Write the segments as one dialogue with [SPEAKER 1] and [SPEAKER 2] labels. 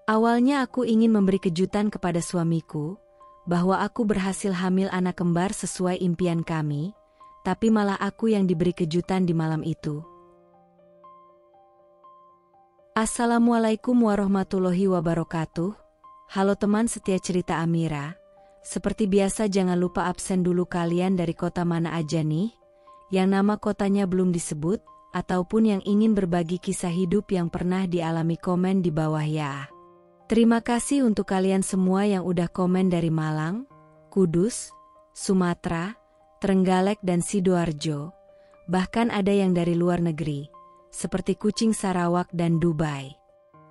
[SPEAKER 1] Awalnya aku ingin memberi kejutan kepada suamiku, bahwa aku berhasil hamil anak kembar sesuai impian kami, tapi malah aku yang diberi kejutan di malam itu. Assalamualaikum warahmatullahi wabarakatuh. Halo teman setia cerita Amira. Seperti biasa jangan lupa absen dulu kalian dari kota mana aja nih, yang nama kotanya belum disebut, ataupun yang ingin berbagi kisah hidup yang pernah dialami, komen di bawah ya. Terima kasih untuk kalian semua yang udah komen dari Malang, Kudus, Sumatera, Trenggalek dan Sidoarjo. Bahkan ada yang dari luar negeri, seperti Kucing Sarawak dan Dubai.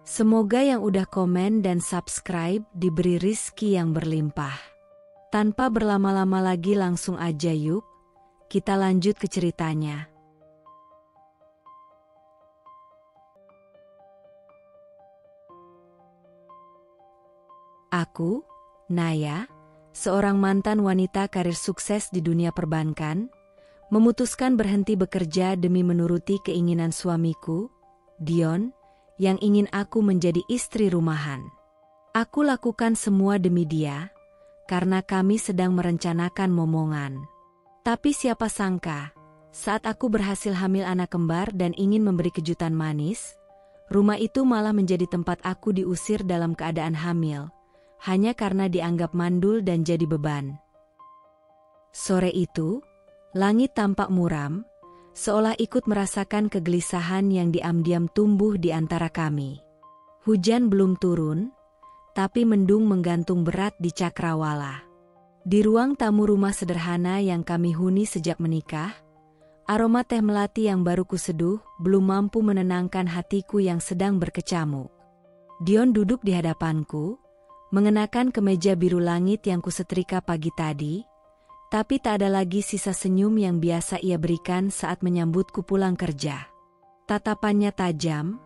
[SPEAKER 1] Semoga yang udah komen dan subscribe diberi rizki yang berlimpah. Tanpa berlama-lama lagi langsung aja yuk, kita lanjut ke ceritanya. Aku, Naya, seorang mantan wanita karir sukses di dunia perbankan, memutuskan berhenti bekerja demi menuruti keinginan suamiku, Dion, yang ingin aku menjadi istri rumahan. Aku lakukan semua demi dia, karena kami sedang merencanakan momongan. Tapi siapa sangka, saat aku berhasil hamil anak kembar dan ingin memberi kejutan manis, rumah itu malah menjadi tempat aku diusir dalam keadaan hamil, hanya karena dianggap mandul dan jadi beban. Sore itu, langit tampak muram, seolah ikut merasakan kegelisahan yang diam-diam tumbuh di antara kami. Hujan belum turun, tapi mendung menggantung berat di cakrawala. Di ruang tamu rumah sederhana yang kami huni sejak menikah, aroma teh melati yang baru kuseduh belum mampu menenangkan hatiku yang sedang berkecamuk. Dion duduk di hadapanku, mengenakan kemeja biru langit yang kusetrika pagi tadi, tapi tak ada lagi sisa senyum yang biasa ia berikan saat menyambutku pulang kerja. Tatapannya tajam,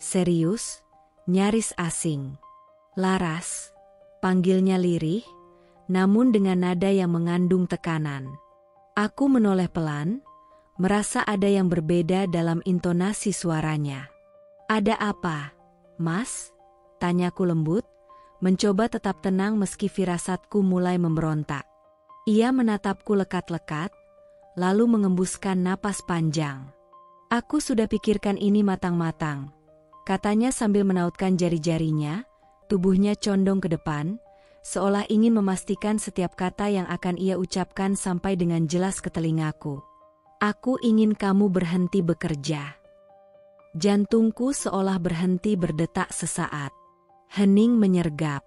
[SPEAKER 1] serius, nyaris asing. Laras, panggilnya lirih, namun dengan nada yang mengandung tekanan. Aku menoleh pelan, merasa ada yang berbeda dalam intonasi suaranya. "Ada apa, Mas?" tanyaku lembut, mencoba tetap tenang meski firasatku mulai memberontak. Ia menatapku lekat-lekat, lalu mengembuskan napas panjang. "Aku sudah pikirkan ini matang-matang," katanya sambil menautkan jari-jarinya, tubuhnya condong ke depan, seolah ingin memastikan setiap kata yang akan ia ucapkan sampai dengan jelas ke telingaku. "Aku ingin kamu berhenti bekerja." Jantungku seolah berhenti berdetak sesaat. Hening menyergap.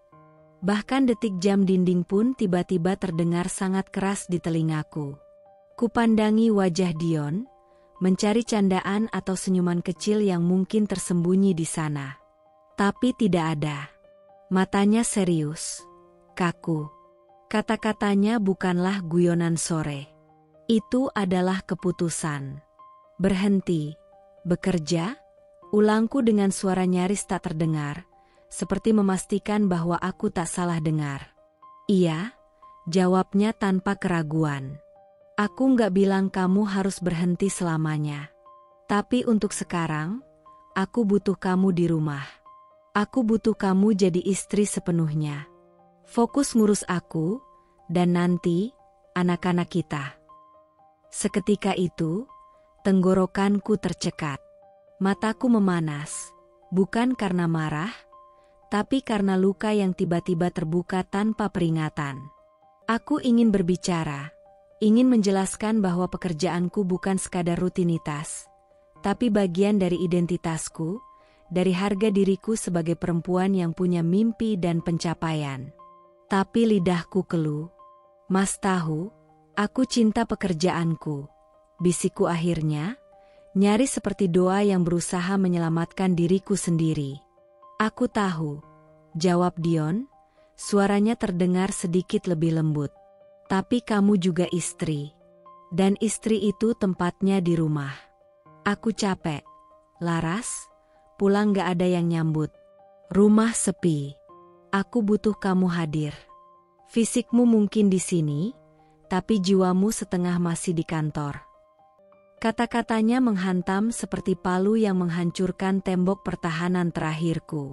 [SPEAKER 1] Bahkan detik jam dinding pun tiba-tiba terdengar sangat keras di telingaku. Kupandangi wajah Dion, mencari candaan atau senyuman kecil yang mungkin tersembunyi di sana. Tapi tidak ada. Matanya serius, kaku. Kata-katanya bukanlah guyonan sore. Itu adalah keputusan. "Berhenti bekerja?" ulangku dengan suara nyaris tak terdengar, seperti memastikan bahwa aku tak salah dengar. "Iya," jawabnya tanpa keraguan. "Aku nggak bilang kamu harus berhenti selamanya. Tapi untuk sekarang, aku butuh kamu di rumah. Aku butuh kamu jadi istri sepenuhnya. Fokus ngurus aku, dan nanti, anak-anak kita." Seketika itu, tenggorokanku tercekat. Mataku memanas, bukan karena marah, tapi karena luka yang tiba-tiba terbuka tanpa peringatan. Aku ingin berbicara, ingin menjelaskan bahwa pekerjaanku bukan sekadar rutinitas, tapi bagian dari identitasku, dari harga diriku sebagai perempuan yang punya mimpi dan pencapaian. Tapi lidahku keluh. "Mas tahu, aku cinta pekerjaanku," bisikku akhirnya, nyaris seperti doa yang berusaha menyelamatkan diriku sendiri. "Aku tahu," jawab Dion, suaranya terdengar sedikit lebih lembut. "Tapi kamu juga istri. Dan istri itu tempatnya di rumah. Aku capek, Laras, pulang gak ada yang nyambut. Rumah sepi. Aku butuh kamu hadir. Fisikmu mungkin di sini, tapi jiwamu setengah masih di kantor." Kata-katanya menghantam seperti palu yang menghancurkan tembok pertahanan terakhirku.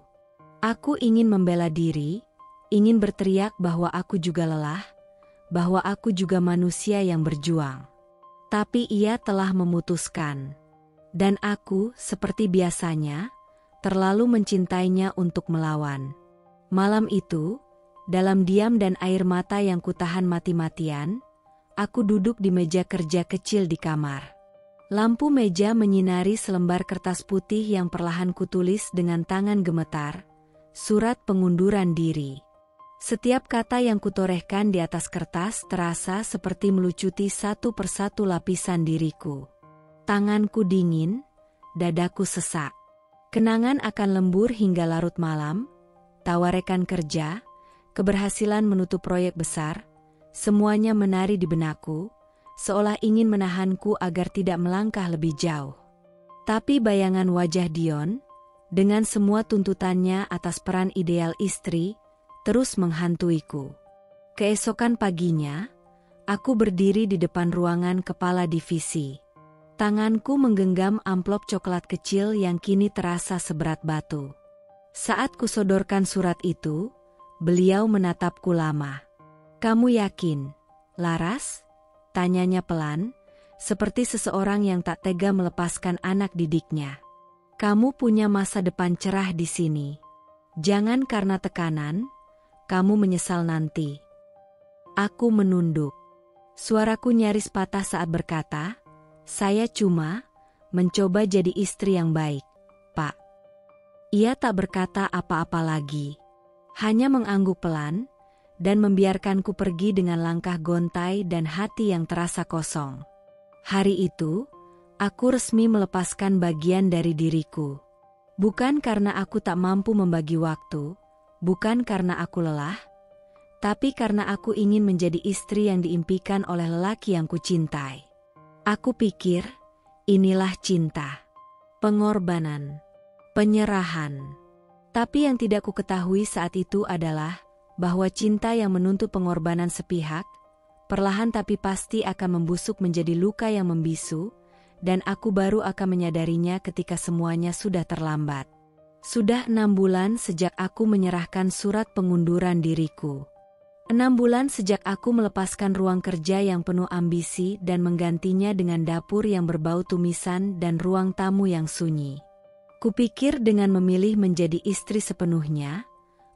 [SPEAKER 1] Aku ingin membela diri, ingin berteriak bahwa aku juga lelah, bahwa aku juga manusia yang berjuang. Tapi ia telah memutuskan. Dan aku, seperti biasanya, terlalu mencintainya untuk melawan. Malam itu, dalam diam dan air mata yang kutahan mati-matian, aku duduk di meja kerja kecil di kamar. Lampu meja menyinari selembar kertas putih yang perlahan kutulis dengan tangan gemetar, surat pengunduran diri. Setiap kata yang kutorehkan di atas kertas terasa seperti melucuti satu persatu lapisan diriku. Tanganku dingin, dadaku sesak. Kenangan akan lembur hingga larut malam, tawa rekan kerja, keberhasilan menutup proyek besar, semuanya menari di benakku, seolah ingin menahanku agar tidak melangkah lebih jauh. Tapi bayangan wajah Dion, dengan semua tuntutannya atas peran ideal istri, terus menghantuiku. Keesokan paginya, aku berdiri di depan ruangan kepala divisi. Tanganku menggenggam amplop coklat kecil yang kini terasa seberat batu. Saat kusodorkan surat itu, beliau menatapku lama. "Kamu yakin, Laras?" tanyanya pelan, seperti seseorang yang tak tega melepaskan anak didiknya. "Kamu punya masa depan cerah di sini. Jangan karena tekanan, kamu menyesal nanti." Aku menunduk. Suaraku nyaris patah saat berkata, "Saya cuma mencoba jadi istri yang baik, Pak." Ia tak berkata apa-apa lagi. Hanya mengangguk pelan, dan membiarkanku pergi dengan langkah gontai dan hati yang terasa kosong. Hari itu, aku resmi melepaskan bagian dari diriku. Bukan karena aku tak mampu membagi waktu, bukan karena aku lelah, tapi karena aku ingin menjadi istri yang diimpikan oleh lelaki yang kucintai. Aku pikir, inilah cinta. Pengorbanan. Penyerahan. Tapi yang tidak kuketahui saat itu adalah bahwa cinta yang menuntut pengorbanan sepihak, perlahan tapi pasti akan membusuk menjadi luka yang membisu, dan aku baru akan menyadarinya ketika semuanya sudah terlambat. Sudah 6 bulan sejak aku menyerahkan surat pengunduran diriku. 6 bulan sejak aku melepaskan ruang kerja yang penuh ambisi dan menggantinya dengan dapur yang berbau tumisan dan ruang tamu yang sunyi. Kupikir dengan memilih menjadi istri sepenuhnya,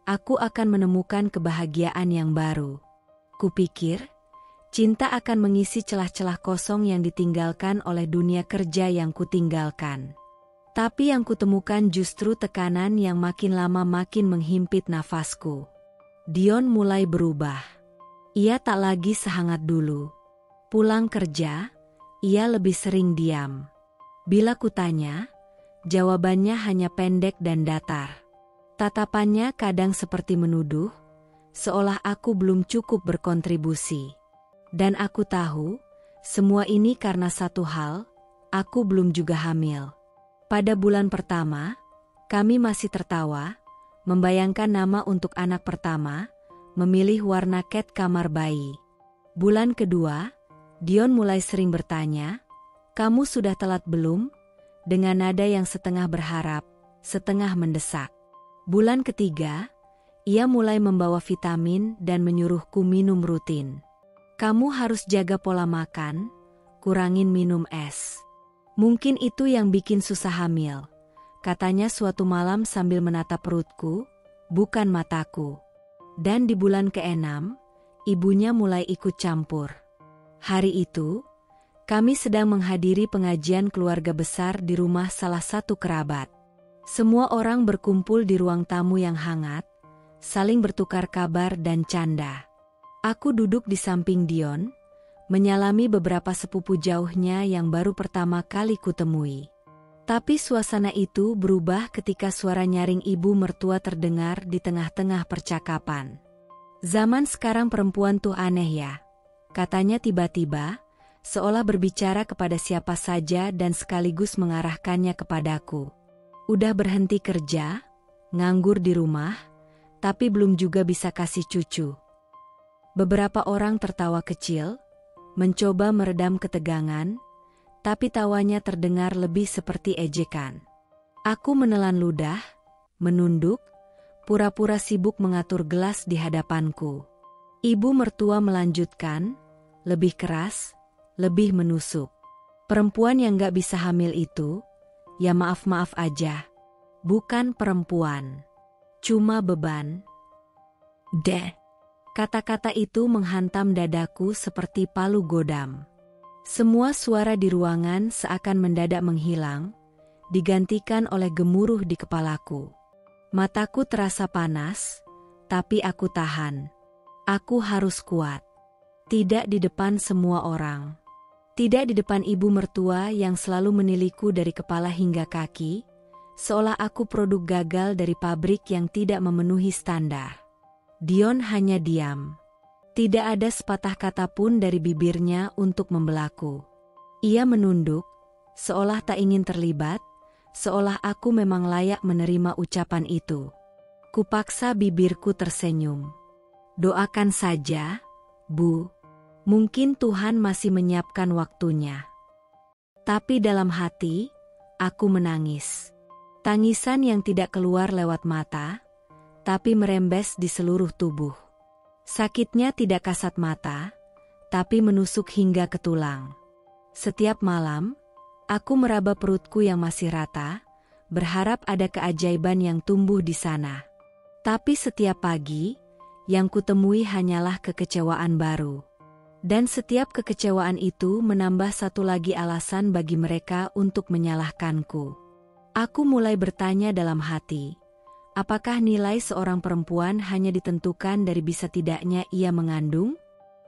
[SPEAKER 1] aku akan menemukan kebahagiaan yang baru. Kupikir, cinta akan mengisi celah-celah kosong yang ditinggalkan oleh dunia kerja yang kutinggalkan. Tapi yang kutemukan justru tekanan yang makin lama makin menghimpit nafasku. Dion mulai berubah. Ia tak lagi sehangat dulu. Pulang kerja, ia lebih sering diam. Bila kutanya, jawabannya hanya pendek dan datar. Tatapannya kadang seperti menuduh, seolah aku belum cukup berkontribusi. Dan aku tahu, semua ini karena satu hal, aku belum juga hamil. Pada bulan pertama, kami masih tertawa, membayangkan nama untuk anak pertama, memilih warna cat kamar bayi. Bulan kedua, Dion mulai sering bertanya, "Kamu sudah telat belum?" dengan nada yang setengah berharap, setengah mendesak. Bulan ketiga, ia mulai membawa vitamin dan menyuruhku minum rutin. "Kamu harus jaga pola makan, kurangin minum es. Mungkin itu yang bikin susah hamil," katanya suatu malam sambil menatap perutku, bukan mataku. Dan di bulan ke-6, ibunya mulai ikut campur. Hari itu, kami sedang menghadiri pengajian keluarga besar di rumah salah satu kerabat. Semua orang berkumpul di ruang tamu yang hangat, saling bertukar kabar dan canda. Aku duduk di samping Dion, menyalami beberapa sepupu jauhnya yang baru pertama kali kutemui. Tapi suasana itu berubah ketika suara nyaring ibu mertua terdengar di tengah-tengah percakapan. "Zaman sekarang perempuan tuh aneh ya," katanya tiba-tiba, seolah berbicara kepada siapa saja dan sekaligus mengarahkannya kepadaku. "Udah berhenti kerja, nganggur di rumah, tapi belum juga bisa kasih cucu." Beberapa orang tertawa kecil, mencoba meredam ketegangan, tapi tawanya terdengar lebih seperti ejekan. Aku menelan ludah, menunduk, pura-pura sibuk mengatur gelas di hadapanku. Ibu mertua melanjutkan, lebih keras, lebih menusuk. Perempuan yang gak bisa hamil itu, ya maaf-maaf aja. Bukan perempuan. Cuma beban. Deh. Kata-kata itu menghantam dadaku seperti palu godam. Semua suara di ruangan seakan mendadak menghilang, digantikan oleh gemuruh di kepalaku. Mataku terasa panas, tapi aku tahan. Aku harus kuat. Tidak di depan semua orang. Tidak di depan ibu mertua yang selalu meniliku dari kepala hingga kaki, seolah aku produk gagal dari pabrik yang tidak memenuhi standar. Dion hanya diam. Tidak ada sepatah kata pun dari bibirnya untuk membelaku. Ia menunduk, seolah tak ingin terlibat, seolah aku memang layak menerima ucapan itu. Kupaksa bibirku tersenyum. Doakan saja, Bu. Mungkin Tuhan masih menyiapkan waktunya. Tapi dalam hati, aku menangis. Tangisan yang tidak keluar lewat mata, tapi merembes di seluruh tubuh. Sakitnya tidak kasat mata, tapi menusuk hingga ke tulang. Setiap malam, aku meraba perutku yang masih rata, berharap ada keajaiban yang tumbuh di sana. Tapi setiap pagi, yang kutemui hanyalah kekecewaan baru. Dan setiap kekecewaan itu menambah satu lagi alasan bagi mereka untuk menyalahkanku. Aku mulai bertanya dalam hati, apakah nilai seorang perempuan hanya ditentukan dari bisa tidaknya ia mengandung?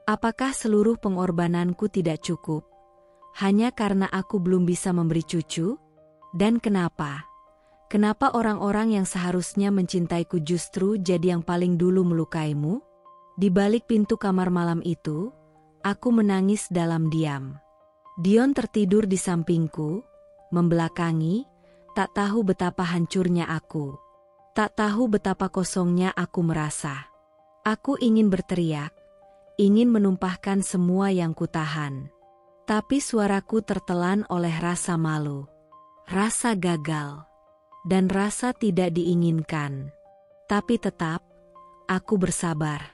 [SPEAKER 1] Apakah seluruh pengorbananku tidak cukup? Hanya karena aku belum bisa memberi cucu? Dan kenapa? Kenapa orang-orang yang seharusnya mencintaiku justru jadi yang paling dulu melukaimu? Di balik pintu kamar malam itu, aku menangis dalam diam. Dion tertidur di sampingku, membelakangi, tak tahu betapa hancurnya aku. Tak tahu betapa kosongnya aku merasa. Aku ingin berteriak, ingin menumpahkan semua yang kutahan. Tapi suaraku tertelan oleh rasa malu, rasa gagal, dan rasa tidak diinginkan. Tapi tetap, aku bersabar.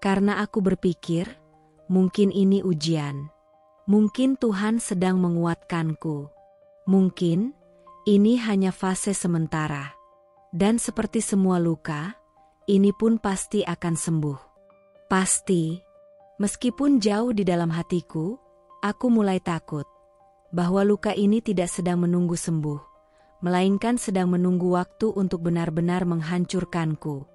[SPEAKER 1] Karena aku berpikir, mungkin ini ujian. Mungkin Tuhan sedang menguatkanku. Mungkin, ini hanya fase sementara. Dan seperti semua luka, ini pun pasti akan sembuh. Pasti. Meskipun jauh di dalam hatiku, aku mulai takut bahwa luka ini tidak sedang menunggu sembuh, melainkan sedang menunggu waktu untuk benar-benar menghancurkanku.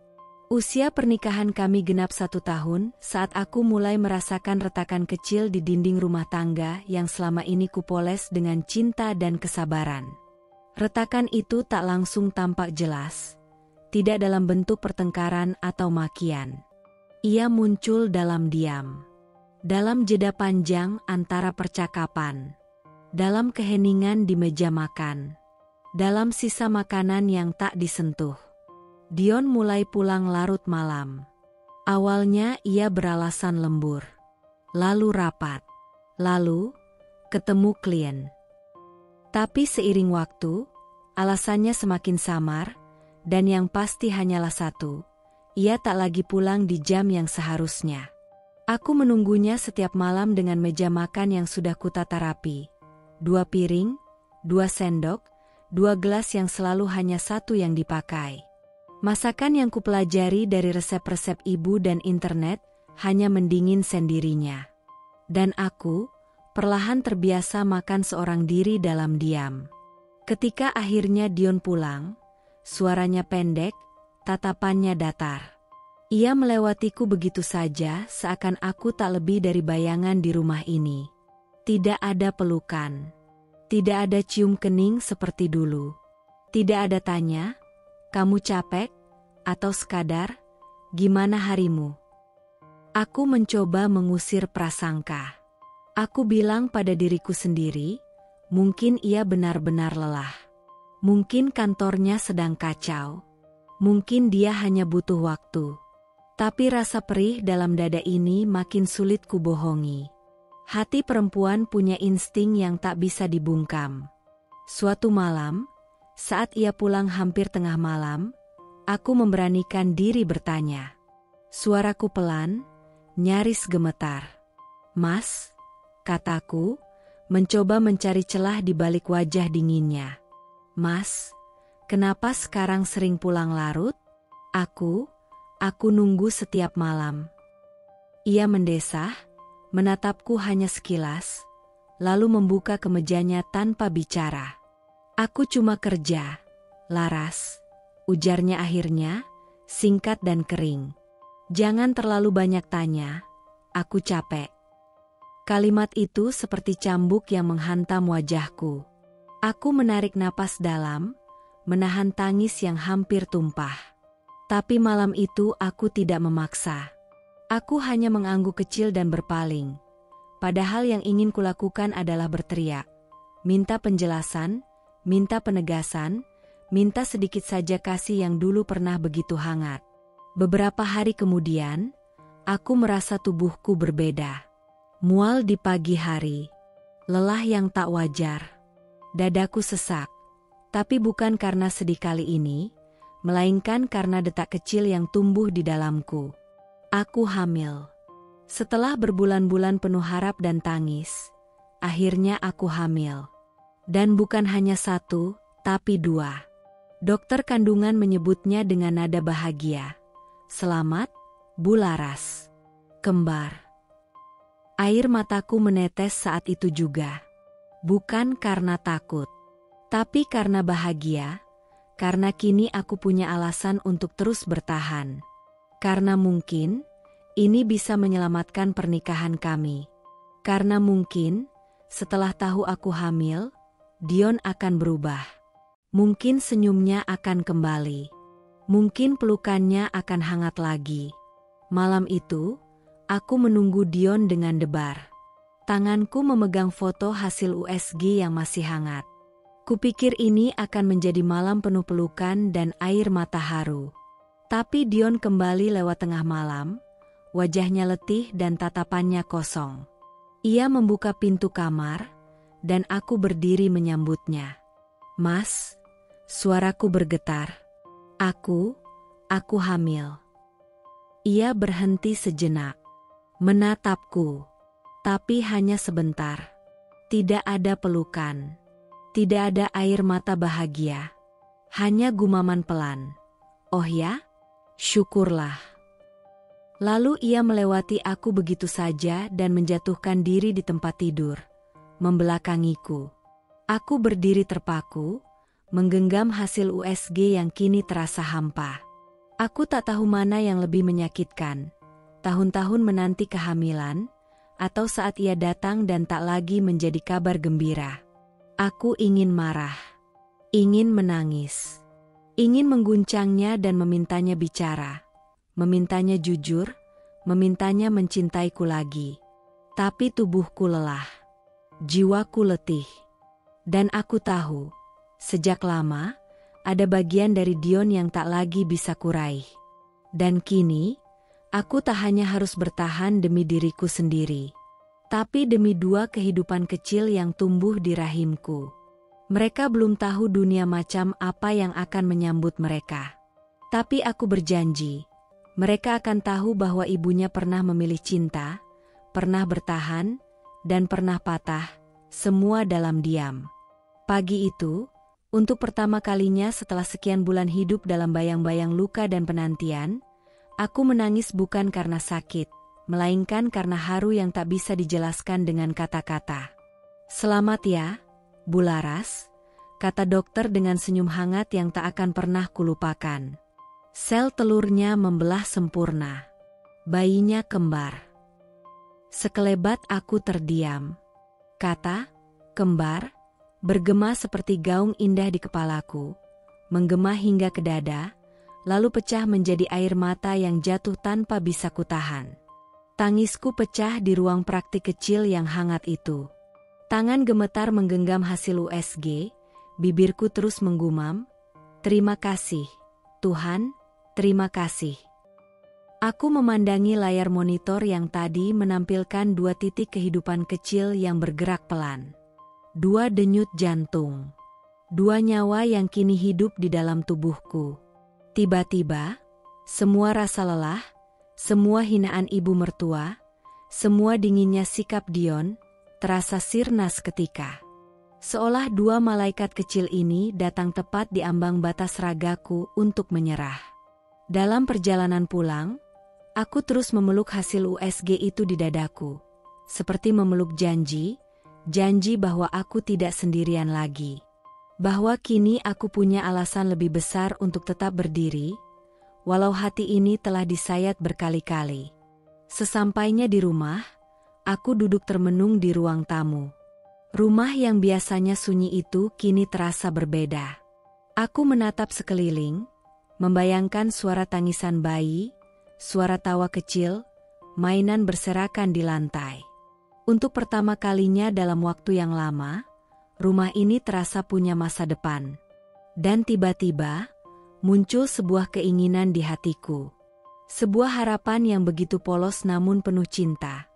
[SPEAKER 1] Usia pernikahan kami genap 1 tahun saat aku mulai merasakan retakan kecil di dinding rumah tangga yang selama ini kupoles dengan cinta dan kesabaran. Retakan itu tak langsung tampak jelas, tidak dalam bentuk pertengkaran atau makian. Ia muncul dalam diam, dalam jeda panjang antara percakapan, dalam keheningan di meja makan, dalam sisa makanan yang tak disentuh. Dion mulai pulang larut malam. Awalnya ia beralasan lembur, lalu rapat, lalu ketemu klien. Tapi seiring waktu, alasannya semakin samar, dan yang pasti hanyalah satu, ia tak lagi pulang di jam yang seharusnya. Aku menunggunya setiap malam dengan meja makan yang sudah kutata rapi. 2 piring, 2 sendok, 2 gelas yang selalu hanya satu yang dipakai. Masakan yang kupelajari dari resep-resep ibu dan internet hanya mendingin sendirinya. Dan aku, perlahan terbiasa makan seorang diri dalam diam. Ketika akhirnya Dion pulang, suaranya pendek, tatapannya datar. Ia melewatiku begitu saja seakan aku tak lebih dari bayangan di rumah ini. Tidak ada pelukan. Tidak ada cium kening seperti dulu. Tidak ada tanya, kamu capek? Atau sekadar, gimana harimu? Aku mencoba mengusir prasangka. Aku bilang pada diriku sendiri, mungkin ia benar-benar lelah. Mungkin kantornya sedang kacau. Mungkin dia hanya butuh waktu. Tapi rasa perih dalam dada ini makin sulit kubohongi. Hati perempuan punya insting yang tak bisa dibungkam. Suatu malam, saat ia pulang hampir tengah malam, Aku memberanikan diri bertanya. Suaraku pelan, nyaris gemetar. "Mas," kataku, mencoba mencari celah di balik wajah dinginnya. "Mas, kenapa sekarang sering pulang larut?" Aku nunggu setiap malam." Ia mendesah, menatapku hanya sekilas, lalu membuka kemejanya tanpa bicara. "Aku cuma kerja, Laras," ujarnya akhirnya, singkat dan kering. "Jangan terlalu banyak tanya, aku capek." Kalimat itu seperti cambuk yang menghantam wajahku. Aku menarik napas dalam, menahan tangis yang hampir tumpah. Tapi malam itu aku tidak memaksa. Aku hanya mengangguk kecil dan berpaling. Padahal yang ingin kulakukan adalah berteriak. Minta penjelasan, minta penegasan, minta sedikit saja kasih yang dulu pernah begitu hangat. Beberapa hari kemudian, aku merasa tubuhku berbeda. Mual di pagi hari. Lelah yang tak wajar. Dadaku sesak. Tapi bukan karena sedih kali ini, melainkan karena detak kecil yang tumbuh di dalamku. Aku hamil. Setelah berbulan-bulan penuh harap dan tangis, akhirnya aku hamil. Dan bukan hanya satu, tapi 2. Dokter kandungan menyebutnya dengan nada bahagia. "Selamat, Bu Laras. Kembar." Air mataku menetes saat itu juga. Bukan karena takut, tapi karena bahagia, karena kini aku punya alasan untuk terus bertahan. Karena mungkin ini bisa menyelamatkan pernikahan kami. Karena mungkin setelah tahu aku hamil, Dion akan berubah. Mungkin senyumnya akan kembali. Mungkin pelukannya akan hangat lagi. Malam itu, aku menunggu Dion dengan debar. Tanganku memegang foto hasil USG yang masih hangat. Kupikir ini akan menjadi malam penuh pelukan dan air mata haru. Tapi Dion kembali lewat tengah malam, wajahnya letih dan tatapannya kosong. Ia membuka pintu kamar, dan aku berdiri menyambutnya. "Mas," suaraku bergetar. Aku hamil." Ia berhenti sejenak, menatapku, tapi hanya sebentar. Tidak ada pelukan, tidak ada air mata bahagia, hanya gumaman pelan. "Oh ya? Syukurlah." Lalu ia melewati aku begitu saja dan menjatuhkan diri di tempat tidur, membelakangiku. Aku berdiri terpaku, menggenggam hasil USG yang kini terasa hampa. Aku tak tahu mana yang lebih menyakitkan, tahun-tahun menanti kehamilan, atau saat ia datang dan tak lagi menjadi kabar gembira. Aku ingin marah, ingin menangis, ingin mengguncangnya dan memintanya bicara, memintanya jujur, memintanya mencintaiku lagi. Tapi tubuhku lelah, jiwaku letih. Dan aku tahu, sejak lama, ada bagian dari Dion yang tak lagi bisa kuraih. Dan kini, aku tak hanya harus bertahan demi diriku sendiri, tapi demi 2 kehidupan kecil yang tumbuh di rahimku. Mereka belum tahu dunia macam apa yang akan menyambut mereka. Tapi aku berjanji, mereka akan tahu bahwa ibunya pernah memilih cinta, pernah bertahan, dan pernah patah, semua dalam diam. Pagi itu, untuk pertama kalinya setelah sekian bulan hidup dalam bayang-bayang luka dan penantian, aku menangis bukan karena sakit, melainkan karena haru yang tak bisa dijelaskan dengan kata-kata. "Selamat ya, Bu Laras," kata dokter dengan senyum hangat yang tak akan pernah kulupakan. Sel telurnya membelah sempurna. Bayinya kembar. Sekelebat aku terdiam. Kata "kembar" bergema seperti gaung indah di kepalaku, menggema hingga ke dada, lalu pecah menjadi air mata yang jatuh tanpa bisa kutahan. Tangisku pecah di ruang praktik kecil yang hangat itu. Tangan gemetar menggenggam hasil USG, bibirku terus menggumam, "Terima kasih, Tuhan, terima kasih." Aku memandangi layar monitor yang tadi menampilkan 2 titik kehidupan kecil yang bergerak pelan. 2 denyut jantung. 2 nyawa yang kini hidup di dalam tubuhku. Tiba-tiba, semua rasa lelah, semua hinaan ibu mertua, semua dinginnya sikap Dion, terasa sirna seketika. Seolah dua malaikat kecil ini datang tepat di ambang batas ragaku untuk menyerah. Dalam perjalanan pulang, aku terus memeluk hasil USG itu di dadaku. Seperti memeluk janji bahwa aku tidak sendirian lagi. Bahwa kini aku punya alasan lebih besar untuk tetap berdiri, walau hati ini telah disayat berkali-kali. Sesampainya di rumah, aku duduk termenung di ruang tamu. Rumah yang biasanya sunyi itu kini terasa berbeda. Aku menatap sekeliling, membayangkan suara tangisan bayi, suara tawa kecil, mainan berserakan di lantai. Untuk pertama kalinya dalam waktu yang lama, rumah ini terasa punya masa depan. Dan tiba-tiba, muncul sebuah keinginan di hatiku. Sebuah harapan yang begitu polos namun penuh cinta.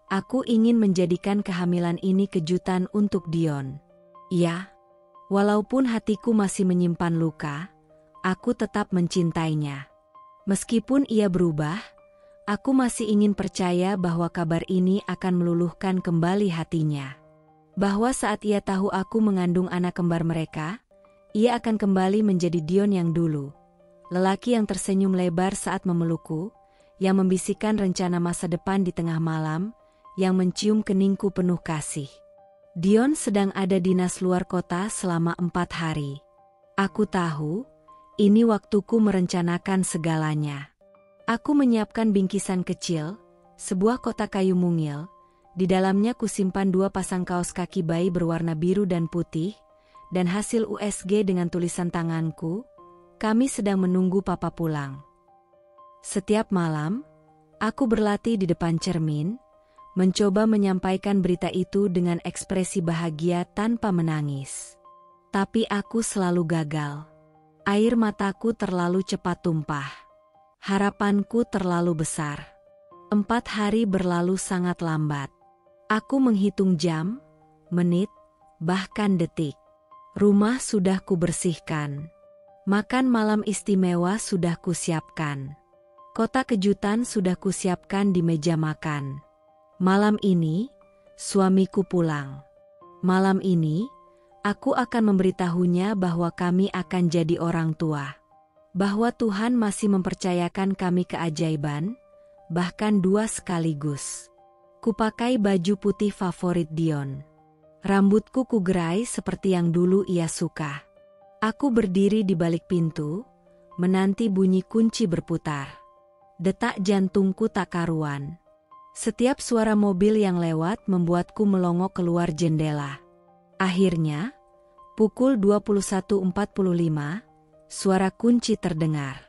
[SPEAKER 1] Aku ingin menjadikan kehamilan ini kejutan untuk Dion. Ya, walaupun hatiku masih menyimpan luka, aku tetap mencintainya. Meskipun ia berubah, aku masih ingin percaya bahwa kabar ini akan meluluhkan kembali hatinya. Bahwa saat ia tahu aku mengandung anak kembar mereka, ia akan kembali menjadi Dion yang dulu. Lelaki yang tersenyum lebar saat memelukku, yang membisikkan rencana masa depan di tengah malam, yang mencium keningku penuh kasih. Dion sedang ada dinas luar kota selama 4 hari. Aku tahu, ini waktuku merencanakan segalanya. Aku menyiapkan bingkisan kecil, sebuah kotak kayu mungil, di dalamnya kusimpan 2 pasang kaos kaki bayi berwarna biru dan putih, dan hasil USG dengan tulisan tanganku, kami sedang menunggu papa pulang. Setiap malam, aku berlatih di depan cermin, mencoba menyampaikan berita itu dengan ekspresi bahagia tanpa menangis. Tapi aku selalu gagal. Air mataku terlalu cepat tumpah. Harapanku terlalu besar. 4 hari berlalu sangat lambat. Aku menghitung jam, menit, bahkan detik. Rumah sudah kubersihkan. Makan malam istimewa sudah kusiapkan. Kotak kejutan sudah kusiapkan di meja makan. Malam ini, suamiku pulang. Malam ini, aku akan memberitahunya bahwa kami akan jadi orang tua. Bahwa Tuhan masih mempercayakan kami keajaiban, bahkan 2 sekaligus. Kupakai baju putih favorit Dion. Rambutku kugerai seperti yang dulu ia suka. Aku berdiri di balik pintu, menanti bunyi kunci berputar. Detak jantungku tak karuan. Setiap suara mobil yang lewat membuatku melongo keluar jendela. Akhirnya, pukul 21.45, suara kunci terdengar.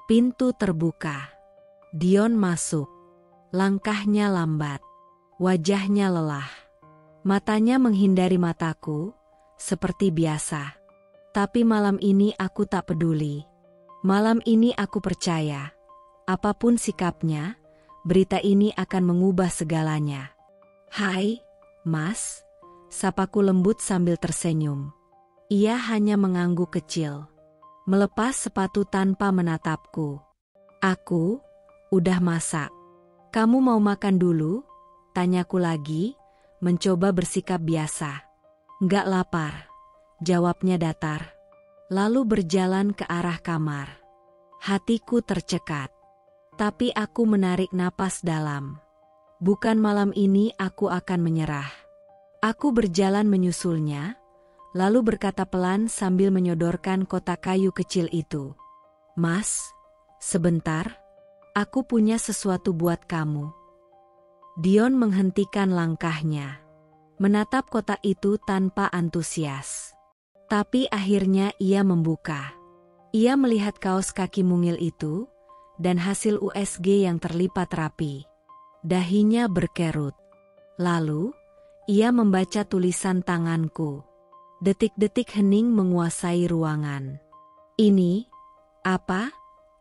[SPEAKER 1] Pintu terbuka. Dion masuk. Langkahnya lambat. Wajahnya lelah. Matanya menghindari mataku, seperti biasa. Tapi malam ini aku tak peduli. Malam ini aku percaya, apapun sikapnya, berita ini akan mengubah segalanya. "Hai, Mas," sapaku lembut sambil tersenyum. Ia hanya mengangguk kecil, melepas sepatu tanpa menatapku. "Aku udah masak. Kamu mau makan dulu?" tanyaku lagi, mencoba bersikap biasa. "Nggak lapar," jawabnya datar. Lalu berjalan ke arah kamar. Hatiku tercekat. Tapi aku menarik napas dalam. Bukan malam ini aku akan menyerah. Aku berjalan menyusulnya, lalu berkata pelan sambil menyodorkan kotak kayu kecil itu. "Mas, sebentar, aku punya sesuatu buat kamu." Dion menghentikan langkahnya, menatap kotak itu tanpa antusias. Tapi akhirnya ia membuka. Ia melihat kaos kaki mungil itu, dan hasil USG yang terlipat rapi. Dahinya berkerut. Lalu, ia membaca tulisan tanganku. Detik-detik hening menguasai ruangan. "Ini, apa?"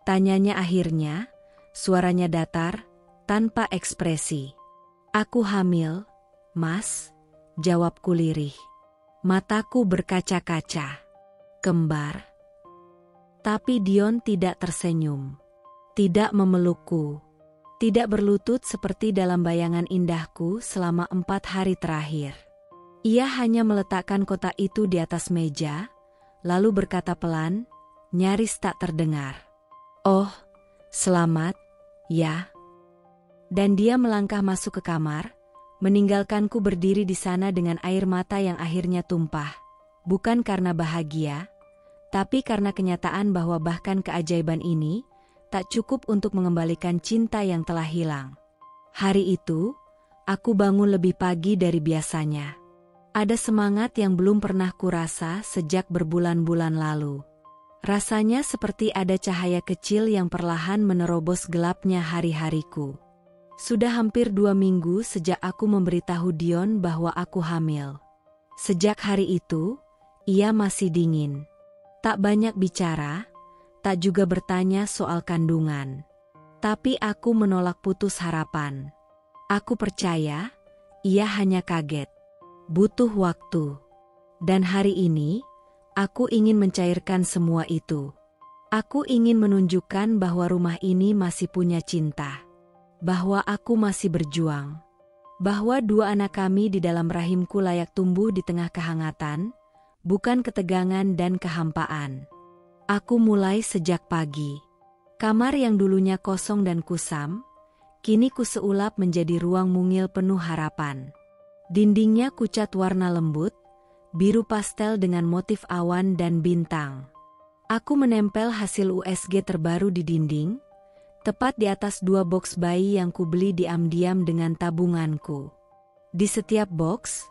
[SPEAKER 1] tanyanya akhirnya, suaranya datar, tanpa ekspresi. "Aku hamil, Mas," jawabku lirih. Mataku berkaca-kaca. "Kembar?" Tapi Dion tidak tersenyum. Tidak memelukku. Tidak berlutut seperti dalam bayangan indahku selama 4 hari terakhir. Ia hanya meletakkan kotak itu di atas meja, lalu berkata pelan, nyaris tak terdengar. "Oh, selamat, ya." Dan dia melangkah masuk ke kamar, meninggalkanku berdiri di sana dengan air mata yang akhirnya tumpah. Bukan karena bahagia, tapi karena kenyataan bahwa bahkan keajaiban ini tak cukup untuk mengembalikan cinta yang telah hilang. Hari itu, aku bangun lebih pagi dari biasanya. Ada semangat yang belum pernah kurasa sejak berbulan-bulan lalu. Rasanya seperti ada cahaya kecil yang perlahan menerobos gelapnya hari-hariku. Sudah hampir 2 minggu sejak aku memberitahu Dion bahwa aku hamil. Sejak hari itu, ia masih dingin. Tak banyak bicara, tak juga bertanya soal kandungan. Tapi aku menolak putus harapan. Aku percaya, ia hanya kaget. Butuh waktu. Dan hari ini, aku ingin mencairkan semua itu. Aku ingin menunjukkan bahwa rumah ini masih punya cinta. Bahwa aku masih berjuang. Bahwa 2 anak kami di dalam rahimku layak tumbuh di tengah kehangatan, bukan ketegangan dan kehampaan. Aku mulai sejak pagi. Kamar yang dulunya kosong dan kusam, kini kuseulap menjadi ruang mungil penuh harapan. Dindingnya kucat warna lembut, biru pastel dengan motif awan dan bintang. Aku menempel hasil USG terbaru di dinding, tepat di atas 2 box bayi yang kubeli diam-diam dengan tabunganku. Di setiap box,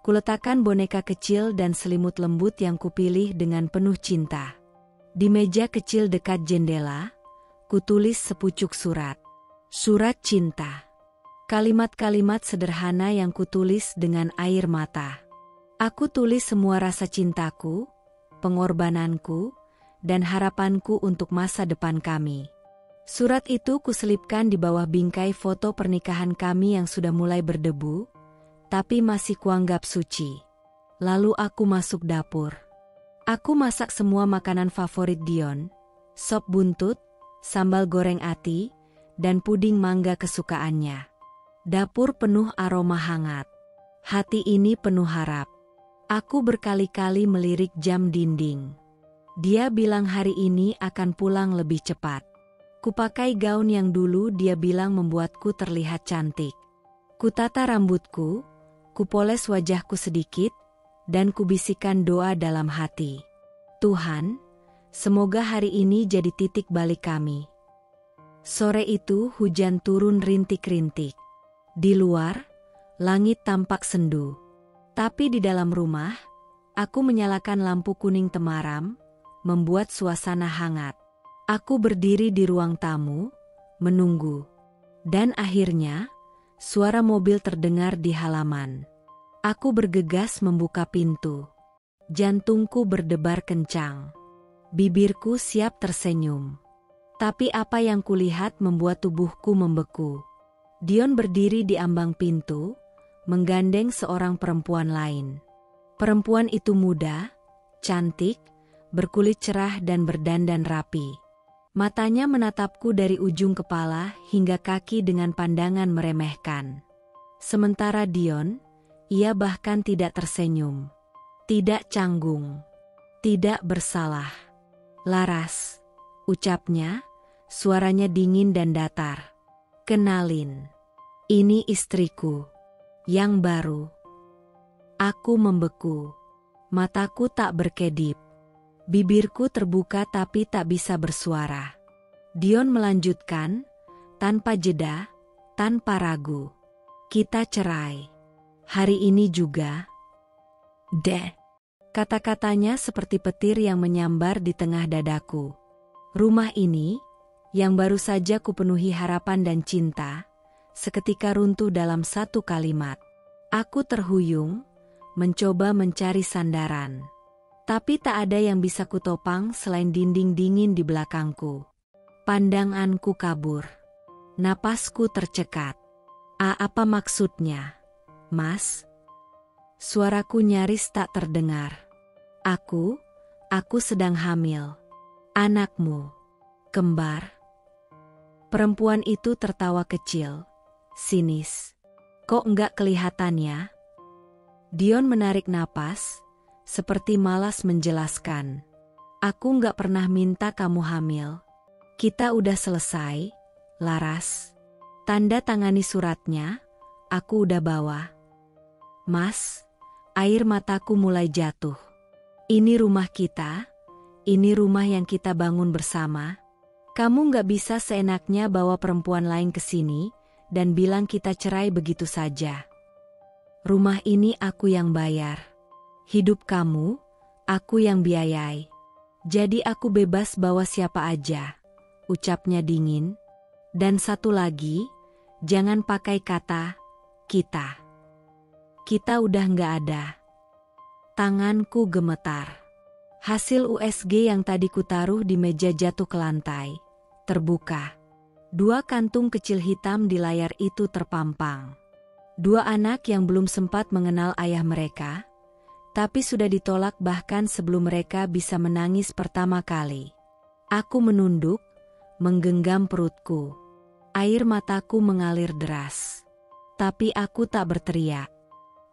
[SPEAKER 1] kuletakkan boneka kecil dan selimut lembut yang kupilih dengan penuh cinta. Di meja kecil dekat jendela, kutulis sepucuk surat. Surat cinta. Kalimat-kalimat sederhana yang kutulis dengan air mata. Aku tulis semua rasa cintaku, pengorbananku, dan harapanku untuk masa depan kami. Surat itu kuselipkan di bawah bingkai foto pernikahan kami yang sudah mulai berdebu, tapi masih kuanggap suci. Lalu aku masuk dapur. Aku masak semua makanan favorit Dion, sop buntut, sambal goreng ati, dan puding mangga kesukaannya. Dapur penuh aroma hangat. Hati ini penuh harap. Aku berkali-kali melirik jam dinding. Dia bilang hari ini akan pulang lebih cepat. Kupakai gaun yang dulu dia bilang membuatku terlihat cantik. Kutata rambutku, kupoles wajahku sedikit, dan kubisikkan doa dalam hati. Tuhan, semoga hari ini jadi titik balik kami. Sore itu hujan turun rintik-rintik. Di luar, langit tampak sendu. Tapi di dalam rumah, aku menyalakan lampu kuning temaram, membuat suasana hangat. Aku berdiri di ruang tamu, menunggu. Dan akhirnya, suara mobil terdengar di halaman. Aku bergegas membuka pintu. Jantungku berdebar kencang. Bibirku siap tersenyum. Tapi apa yang kulihat membuat tubuhku membeku. Dion berdiri di ambang pintu, menggandeng seorang perempuan lain. Perempuan itu muda, cantik, berkulit cerah dan berdandan rapi. Matanya menatapku dari ujung kepala hingga kaki dengan pandangan meremehkan. Sementara Dion, ia bahkan tidak tersenyum. Tidak canggung. Tidak bersalah. Laras, ucapnya, suaranya dingin dan datar. Kenalin. Ini istriku. Yang baru. Aku membeku. Mataku tak berkedip. Bibirku terbuka tapi tak bisa bersuara. Dion melanjutkan, tanpa jeda, tanpa ragu. Kita cerai. Hari ini juga. Kata-katanya seperti petir yang menyambar di tengah dadaku. Rumah ini, yang baru saja kupenuhi harapan dan cinta, seketika runtuh dalam satu kalimat. Aku terhuyung, mencoba mencari sandaran. Tapi tak ada yang bisa kutopang selain dinding dingin di belakangku. Pandanganku kabur. Napasku tercekat. Apa maksudnya, Mas? Suaraku nyaris tak terdengar. Aku sedang hamil. Anakmu, kembar. Perempuan itu tertawa kecil, sinis. Kok enggak kelihatannya? Dion menarik napas, seperti malas menjelaskan. Aku enggak pernah minta kamu hamil. Kita udah selesai, Laras. Tanda tangani suratnya, aku udah bawa. Mas, air mataku mulai jatuh. Ini rumah kita, ini rumah yang kita bangun bersama. Kamu nggak bisa seenaknya bawa perempuan lain ke sini dan bilang kita cerai begitu saja. Rumah ini aku yang bayar. Hidup kamu, aku yang biayai. Jadi aku bebas bawa siapa aja, ucapnya dingin. Dan satu lagi, jangan pakai kata kita. Kita udah nggak ada. Tanganku gemetar. Hasil USG yang tadi kutaruh di meja jatuh ke lantai. Terbuka. 2 kantung kecil hitam di layar itu terpampang. 2 anak yang belum sempat mengenal ayah mereka, tapi sudah ditolak bahkan sebelum mereka bisa menangis pertama kali. Aku menunduk, menggenggam perutku. Air mataku mengalir deras. Tapi aku tak berteriak.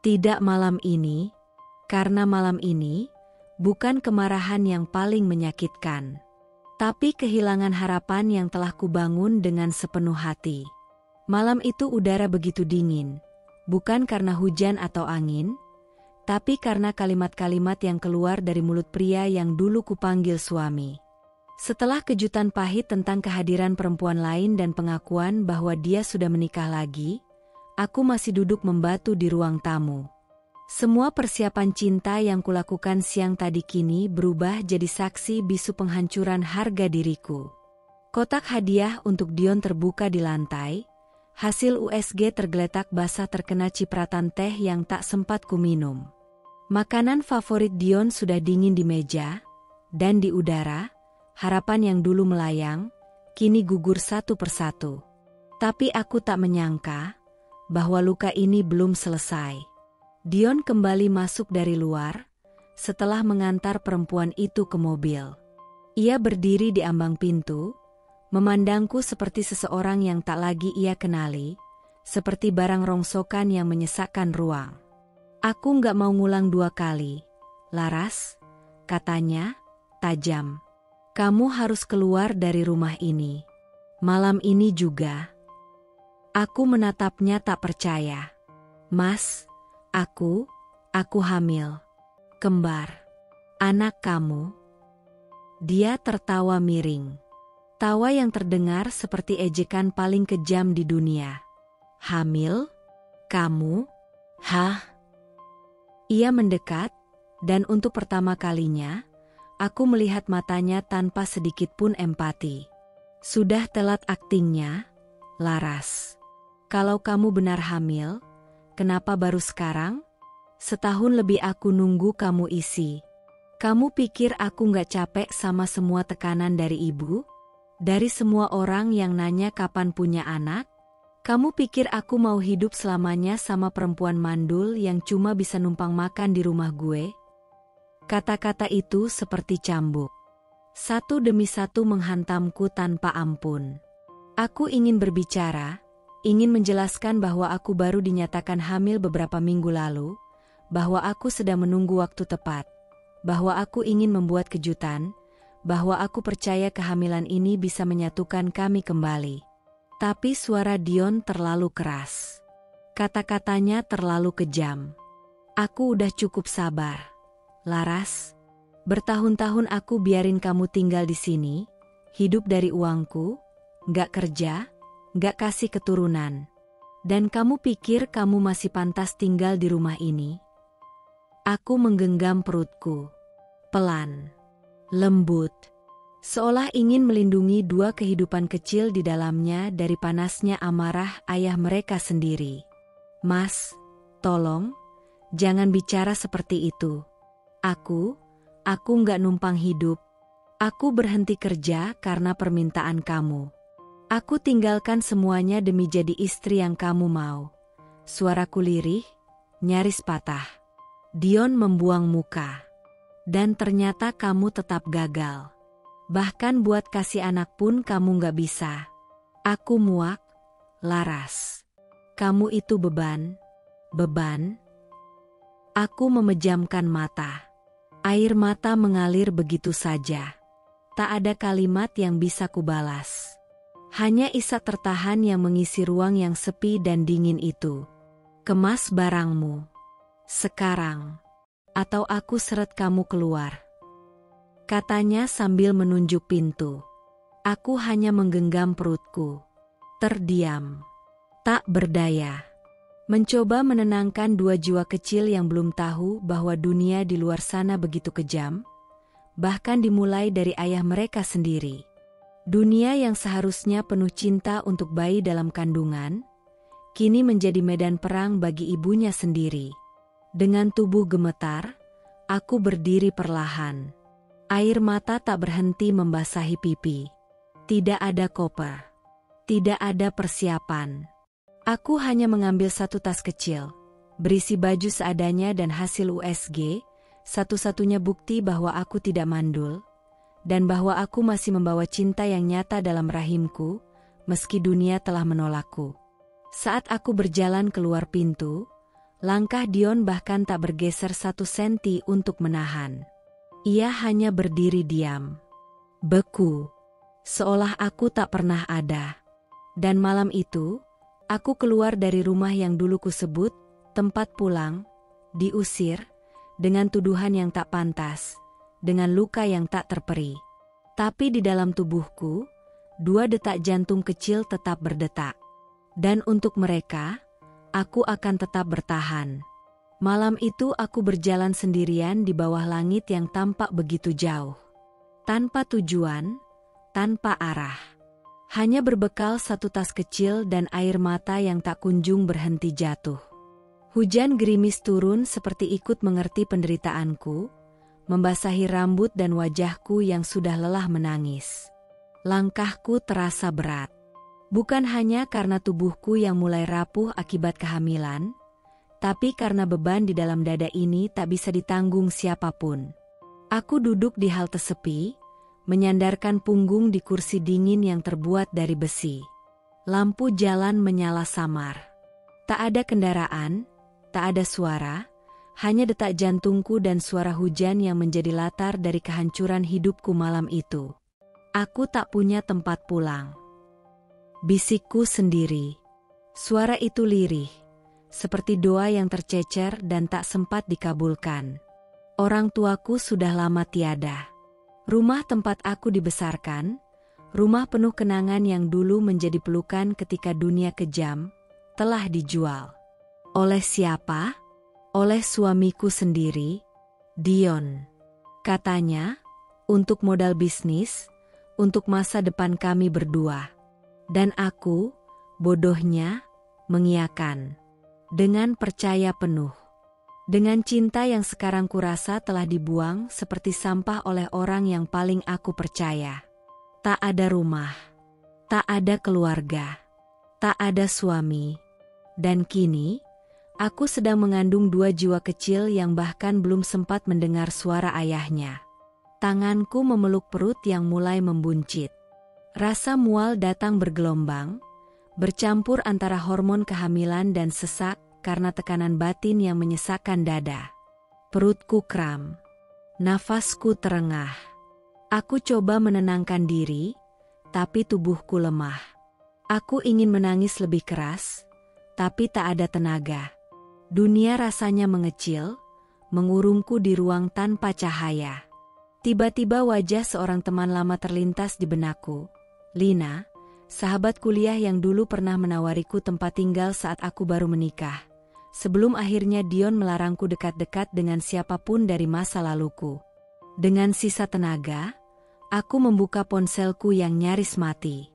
[SPEAKER 1] Tidak malam ini, karena malam ini bukan kemarahan yang paling menyakitkan. Tapi kehilangan harapan yang telah kubangun dengan sepenuh hati. Malam itu udara begitu dingin, bukan karena hujan atau angin, tapi karena kalimat-kalimat yang keluar dari mulut pria yang dulu kupanggil suami. Setelah kejutan pahit tentang kehadiran perempuan lain dan pengakuan bahwa dia sudah menikah lagi, aku masih duduk membatu di ruang tamu. Semua persiapan cinta yang kulakukan siang tadi kini berubah jadi saksi bisu penghancuran harga diriku. Kotak hadiah untuk Dion terbuka di lantai, hasil USG tergeletak basah terkena cipratan teh yang tak sempat kuminum. Makanan favorit Dion sudah dingin di meja, dan di udara, harapan yang dulu melayang, kini gugur satu persatu. Tapi aku tak menyangka bahwa luka ini belum selesai. Dion kembali masuk dari luar, setelah mengantar perempuan itu ke mobil. Ia berdiri di ambang pintu, memandangku seperti seseorang yang tak lagi ia kenali, seperti barang rongsokan yang menyesakkan ruang. Aku nggak mau ngulang 2 kali, Laras, katanya, tajam. Kamu harus keluar dari rumah ini. Malam ini juga. Aku menatapnya tak percaya. Mas, Aku hamil. Kembar. Anak kamu. Dia tertawa miring. Tawa yang terdengar seperti ejekan paling kejam di dunia. Hamil? Kamu? Hah? Ia mendekat, dan untuk pertama kalinya, aku melihat matanya tanpa sedikit pun empati. Sudah telat aktingnya, Laras. Kalau kamu benar hamil, kenapa baru sekarang? Setahun lebih aku nunggu kamu isi. Kamu pikir aku nggak capek sama semua tekanan dari ibu? Dari semua orang yang nanya kapan punya anak? Kamu pikir aku mau hidup selamanya sama perempuan mandul yang cuma bisa numpang makan di rumah gue? Kata-kata itu seperti cambuk. Satu demi satu menghantamku tanpa ampun. Aku ingin berbicara, ingin menjelaskan bahwa aku baru dinyatakan hamil beberapa minggu lalu, bahwa aku sedang menunggu waktu tepat, bahwa aku ingin membuat kejutan, bahwa aku percaya kehamilan ini bisa menyatukan kami kembali. Tapi suara Dion terlalu keras. Kata-katanya terlalu kejam. Aku udah cukup sabar. Laras, bertahun-tahun aku biarin kamu tinggal di sini, hidup dari uangku, nggak kerja, nggak kasih keturunan. Dan kamu pikir kamu masih pantas tinggal di rumah ini? Aku menggenggam perutku. Pelan. Lembut. Seolah ingin melindungi 2 kehidupan kecil di dalamnya dari panasnya amarah ayah mereka sendiri. Mas, tolong, jangan bicara seperti itu. Aku nggak numpang hidup. Aku berhenti kerja karena permintaan kamu. Aku tinggalkan semuanya demi jadi istri yang kamu mau. Suaraku lirih, nyaris patah. Dion membuang muka. Dan ternyata kamu tetap gagal. Bahkan buat kasih anak pun kamu gak bisa. Aku muak, Laras. Kamu itu beban. Beban? Aku memejamkan mata. Air mata mengalir begitu saja. Tak ada kalimat yang bisa kubalas. Hanya isak tertahan yang mengisi ruang yang sepi dan dingin itu. Kemas barangmu. Sekarang. Atau aku seret kamu keluar. Katanya sambil menunjuk pintu. Aku hanya menggenggam perutku. Terdiam. Tak berdaya. Mencoba menenangkan dua jiwa kecil yang belum tahu bahwa dunia di luar sana begitu kejam. Bahkan dimulai dari ayah mereka sendiri. Dunia yang seharusnya penuh cinta untuk bayi dalam kandungan, kini menjadi medan perang bagi ibunya sendiri. Dengan tubuh gemetar, aku berdiri perlahan. Air mata tak berhenti membasahi pipi. Tidak ada koper. Tidak ada persiapan. Aku hanya mengambil satu tas kecil, berisi baju seadanya dan hasil USG, satu-satunya bukti bahwa aku tidak mandul, dan bahwa aku masih membawa cinta yang nyata dalam rahimku, meski dunia telah menolakku. Saat aku berjalan keluar pintu, langkah Dion bahkan tak bergeser 1 senti untuk menahan. Ia hanya berdiri diam. Beku. Seolah aku tak pernah ada. Dan malam itu, aku keluar dari rumah yang dulu kusebut tempat pulang, diusir, dengan tuduhan yang tak pantas, dengan luka yang tak terperi. Tapi di dalam tubuhku, 2 detak jantung kecil tetap berdetak. Dan untuk mereka, aku akan tetap bertahan. Malam itu aku berjalan sendirian di bawah langit yang tampak begitu jauh. Tanpa tujuan, tanpa arah. Hanya berbekal satu tas kecil dan air mata yang tak kunjung berhenti jatuh. Hujan gerimis turun seperti ikut mengerti penderitaanku, membasahi rambut dan wajahku yang sudah lelah menangis. Langkahku terasa berat. Bukan hanya karena tubuhku yang mulai rapuh akibat kehamilan, tapi karena beban di dalam dada ini tak bisa ditanggung siapapun. Aku duduk di halte sepi, menyandarkan punggung di kursi dingin yang terbuat dari besi. Lampu jalan menyala samar. Tak ada kendaraan, tak ada suara, hanya detak jantungku dan suara hujan yang menjadi latar dari kehancuran hidupku malam itu. Aku tak punya tempat pulang. Bisikku sendiri. Suara itu lirih, seperti doa yang tercecer dan tak sempat dikabulkan. Orang tuaku sudah lama tiada. Rumah tempat aku dibesarkan, rumah penuh kenangan yang dulu menjadi pelukan ketika dunia kejam, telah dijual. Oleh siapa? Oleh suamiku sendiri, Dion. Katanya, untuk modal bisnis, untuk masa depan kami berdua. Dan aku, bodohnya, mengiyakan. Dengan percaya penuh. Dengan cinta yang sekarang kurasa telah dibuang seperti sampah oleh orang yang paling aku percaya. Tak ada rumah. Tak ada keluarga. Tak ada suami. Dan kini, aku sedang mengandung 2 jiwa kecil yang bahkan belum sempat mendengar suara ayahnya. Tanganku memeluk perut yang mulai membuncit. Rasa mual datang bergelombang, bercampur antara hormon kehamilan dan sesak karena tekanan batin yang menyesakkan dada. Perutku kram. Nafasku terengah. Aku coba menenangkan diri, tapi tubuhku lemah. Aku ingin menangis lebih keras, tapi tak ada tenaga. Dunia rasanya mengecil, mengurungku di ruang tanpa cahaya. Tiba-tiba wajah seorang teman lama terlintas di benakku. Lina, sahabat kuliah yang dulu pernah menawariku tempat tinggal saat aku baru menikah. Sebelum akhirnya Dion melarangku dekat-dekat dengan siapapun dari masa laluku. Dengan sisa tenaga, aku membuka ponselku yang nyaris mati.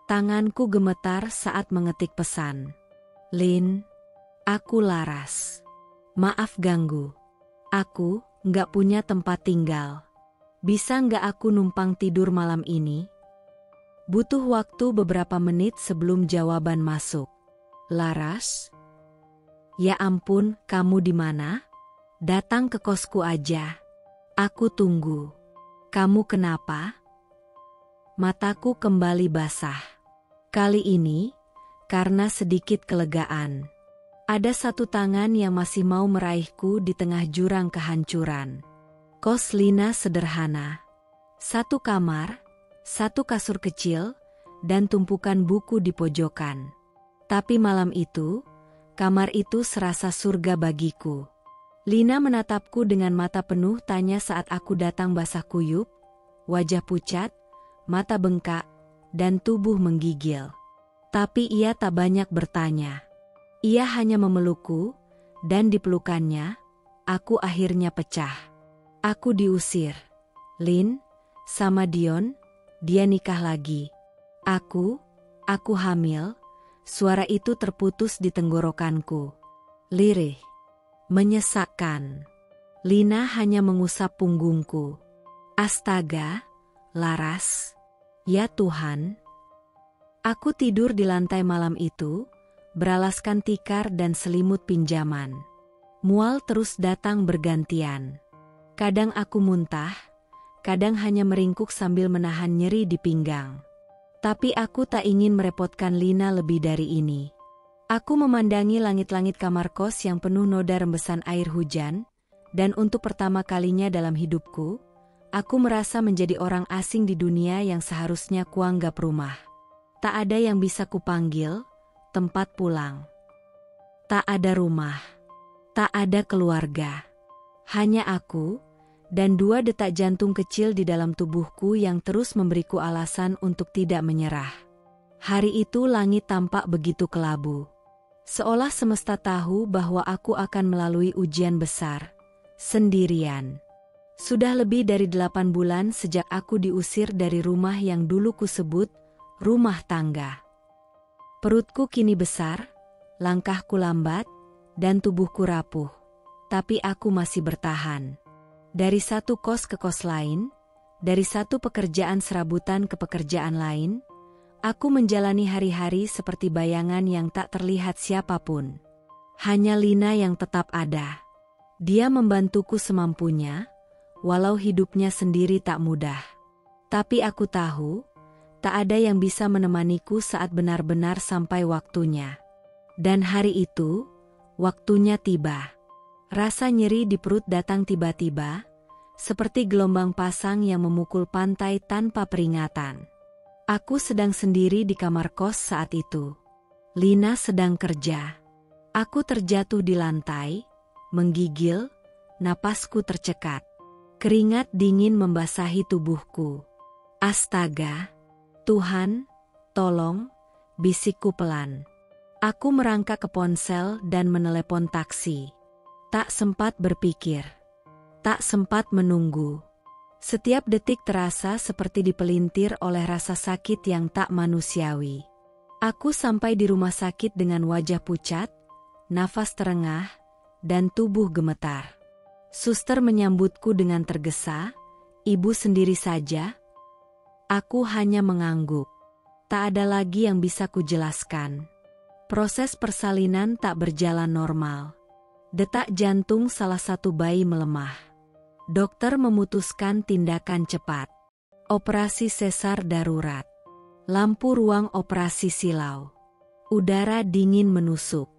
[SPEAKER 1] Tanganku gemetar saat mengetik pesan. Lin, aku Laras. Maaf ganggu. Aku nggak punya tempat tinggal. Bisa nggak aku numpang tidur malam ini? Butuh waktu beberapa menit sebelum jawaban masuk. Laras? Ya ampun, kamu di mana? Datang ke kosku aja. Aku tunggu. Kamu kenapa? Mataku kembali basah. Kali ini, karena sedikit kelegaan. Ada satu tangan yang masih mau meraihku di tengah jurang kehancuran. Kos Lina sederhana. Satu kamar, satu kasur kecil, dan tumpukan buku di pojokan. Tapi malam itu, kamar itu serasa surga bagiku. Lina menatapku dengan mata penuh tanya saat aku datang basah kuyup, wajah pucat, mata bengkak, dan tubuh menggigil. Tapi ia tak banyak bertanya. Ia hanya memelukku, dan di pelukannya, aku akhirnya pecah. Aku diusir. Lin, sama Dion, dia nikah lagi. Aku hamil. Suara itu terputus di tenggorokanku. Lirih. Menyesakkan. Lina hanya mengusap punggungku. Astaga, Laras. Ya Tuhan. Aku tidur di lantai malam itu, beralaskan tikar dan selimut pinjaman. Mual terus datang bergantian. Kadang aku muntah, kadang hanya meringkuk sambil menahan nyeri di pinggang. Tapi aku tak ingin merepotkan Lina lebih dari ini. Aku memandangi langit-langit kamar kos yang penuh noda rembesan air hujan, dan untuk pertama kalinya dalam hidupku, aku merasa menjadi orang asing di dunia yang seharusnya kuanggap rumah. Tak ada yang bisa kupanggil, tempat pulang. Tak ada rumah. Tak ada keluarga. Hanya aku, dan 2 detak jantung kecil di dalam tubuhku yang terus memberiku alasan untuk tidak menyerah. Hari itu langit tampak begitu kelabu. Seolah semesta tahu bahwa aku akan melalui ujian besar, sendirian. Sudah lebih dari 8 bulan sejak aku diusir dari rumah yang dulu kusebut rumah tangga. Perutku kini besar, langkahku lambat, dan tubuhku rapuh. Tapi aku masih bertahan. Dari satu kos ke kos lain, dari satu pekerjaan serabutan ke pekerjaan lain, aku menjalani hari-hari seperti bayangan yang tak terlihat siapapun. Hanya Lina yang tetap ada. Dia membantuku semampunya, walau hidupnya sendiri tak mudah. Tapi aku tahu, tak ada yang bisa menemaniku saat benar-benar sampai waktunya. Dan hari itu, waktunya tiba. Rasa nyeri di perut datang tiba-tiba, seperti gelombang pasang yang memukul pantai tanpa peringatan. Aku sedang sendiri di kamar kos saat itu. Lina sedang kerja. Aku terjatuh di lantai, menggigil, napasku tercekat. Keringat dingin membasahi tubuhku. Astaga! Tuhan, tolong, bisikku pelan. Aku merangkak ke ponsel dan menelepon taksi. Tak sempat berpikir. Tak sempat menunggu. Setiap detik terasa seperti dipelintir oleh rasa sakit yang tak manusiawi. Aku sampai di rumah sakit dengan wajah pucat, nafas terengah, dan tubuh gemetar. Suster menyambutku dengan tergesa, ibu sendiri saja. Aku hanya mengangguk. Tak ada lagi yang bisa kujelaskan. Proses persalinan tak berjalan normal. Detak jantung salah satu bayi melemah. Dokter memutuskan tindakan cepat. Operasi sesar darurat. Lampu ruang operasi silau. Udara dingin menusuk.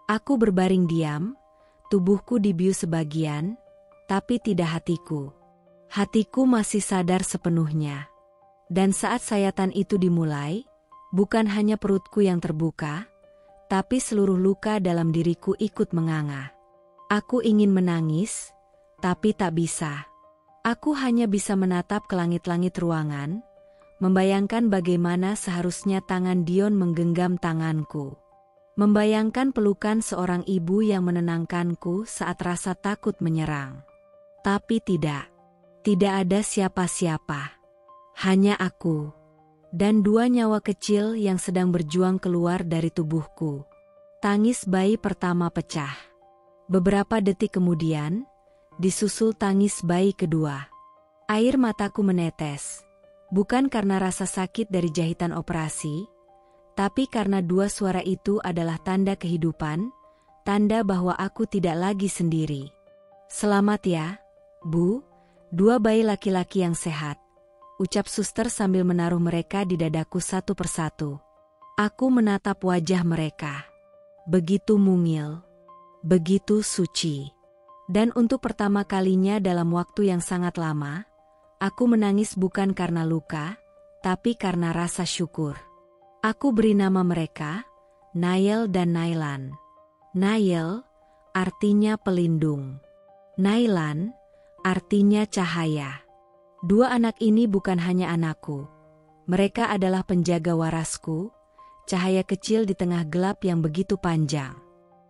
[SPEAKER 1] Aku berbaring diam, tubuhku dibius sebagian, tapi tidak hatiku. Hatiku masih sadar sepenuhnya. Dan saat sayatan itu dimulai, bukan hanya perutku yang terbuka, tapi seluruh luka dalam diriku ikut menganga. Aku ingin menangis, tapi tak bisa. Aku hanya bisa menatap ke langit-langit ruangan, membayangkan bagaimana seharusnya tangan Dion menggenggam tanganku. Membayangkan pelukan seorang ibu yang menenangkanku saat rasa takut menyerang. Tapi tidak. Tidak ada siapa-siapa. Hanya aku. Dan 2 nyawa kecil yang sedang berjuang keluar dari tubuhku. Tangis bayi pertama pecah. Beberapa detik kemudian, disusul tangis bayi kedua. Air mataku menetes. Bukan karena rasa sakit dari jahitan operasi, tapi karena 2 suara itu adalah tanda kehidupan, tanda bahwa aku tidak lagi sendiri. Selamat ya, Bu, 2 bayi laki-laki yang sehat. ucap suster sambil menaruh mereka di dadaku satu persatu. Aku menatap wajah mereka. Begitu mungil, begitu suci. Dan untuk pertama kalinya dalam waktu yang sangat lama, aku menangis bukan karena luka, tapi karena rasa syukur. Aku beri nama mereka, Nael dan Nailan. Nael artinya pelindung. Nailan artinya cahaya. Dua anak ini bukan hanya anakku. Mereka adalah penjaga warasku, cahaya kecil di tengah gelap yang begitu panjang.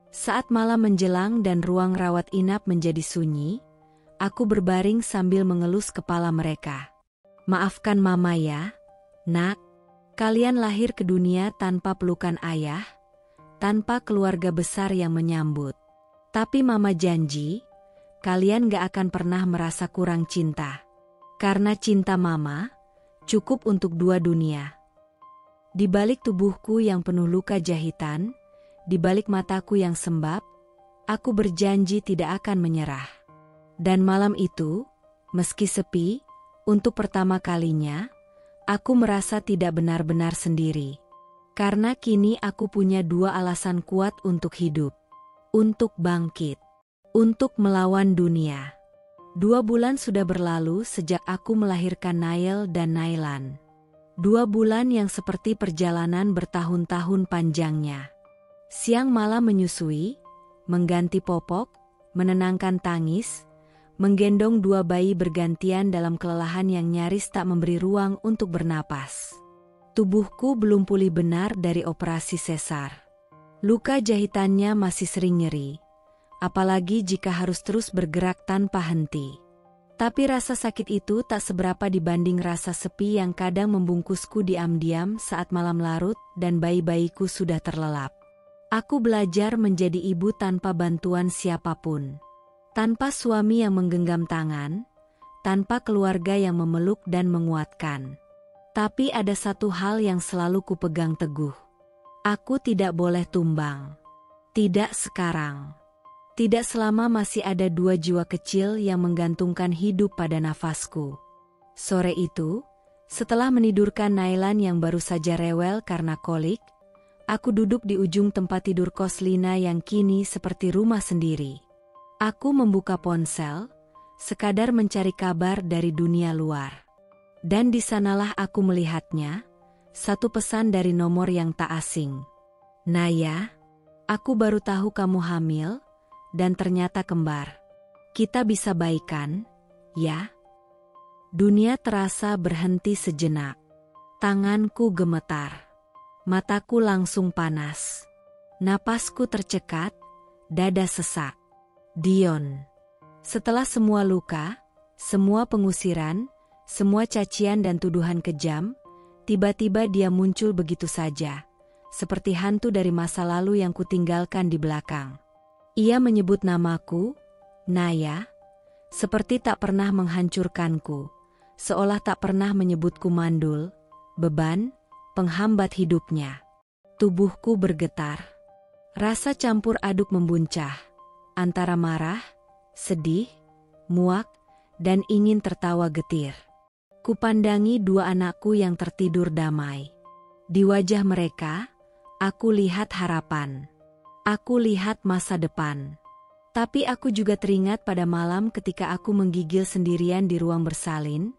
[SPEAKER 1] Saat malam menjelang dan ruang rawat inap menjadi sunyi, aku berbaring sambil mengelus kepala mereka. Maafkan Mama ya, Nak. Kalian lahir ke dunia tanpa pelukan ayah, tanpa keluarga besar yang menyambut. Tapi Mama janji, kalian gak akan pernah merasa kurang cinta. Karena cinta Mama, cukup untuk dua dunia. Di balik tubuhku yang penuh luka jahitan, di balik mataku yang sembab, aku berjanji tidak akan menyerah. Dan malam itu, meski sepi, untuk pertama kalinya, aku merasa tidak benar-benar sendiri. Karena kini aku punya dua alasan kuat untuk hidup. Untuk bangkit. Untuk melawan dunia. 2 bulan sudah berlalu sejak aku melahirkan Nael dan Nailan. 2 bulan yang seperti perjalanan bertahun-tahun panjangnya. Siang malam menyusui, mengganti popok, menenangkan tangis, menggendong 2 bayi bergantian dalam kelelahan yang nyaris tak memberi ruang untuk bernapas. Tubuhku belum pulih benar dari operasi sesar. Luka jahitannya masih sering nyeri, apalagi jika harus terus bergerak tanpa henti. Tapi rasa sakit itu tak seberapa dibanding rasa sepi yang kadang membungkusku diam-diam saat malam larut dan bayi-bayiku sudah terlelap. Aku belajar menjadi ibu tanpa bantuan siapapun. Tanpa suami yang menggenggam tangan, tanpa keluarga yang memeluk dan menguatkan. Tapi ada satu hal yang selalu kupegang teguh. Aku tidak boleh tumbang. Tidak sekarang. Tidak selama masih ada 2 jiwa kecil yang menggantungkan hidup pada nafasku. Sore itu, setelah menidurkan Nailan yang baru saja rewel karena kolik, aku duduk di ujung tempat tidur kos Lina yang kini seperti rumah sendiri. Aku membuka ponsel, sekadar mencari kabar dari dunia luar. Dan di sanalah aku melihatnya, satu pesan dari nomor yang tak asing. Naya, aku baru tahu kamu hamil, dan ternyata kembar. Kita bisa baikan, ya? Dunia terasa berhenti sejenak. Tanganku gemetar. Mataku langsung panas. Napasku tercekat, dada sesak. Dion. Setelah semua luka, semua pengusiran, semua cacian dan tuduhan kejam, tiba-tiba dia muncul begitu saja, seperti hantu dari masa lalu yang kutinggalkan di belakang. Ia menyebut namaku, Naya, seperti tak pernah menghancurkanku, seolah tak pernah menyebutku mandul, beban, penghambat hidupnya. Tubuhku bergetar. Rasa campur aduk membuncah, antara marah, sedih, muak, dan ingin tertawa getir. Kupandangi 2 anakku yang tertidur damai. Di wajah mereka, aku lihat harapan. Aku lihat masa depan. Tapi aku juga teringat pada malam ketika aku menggigil sendirian di ruang bersalin,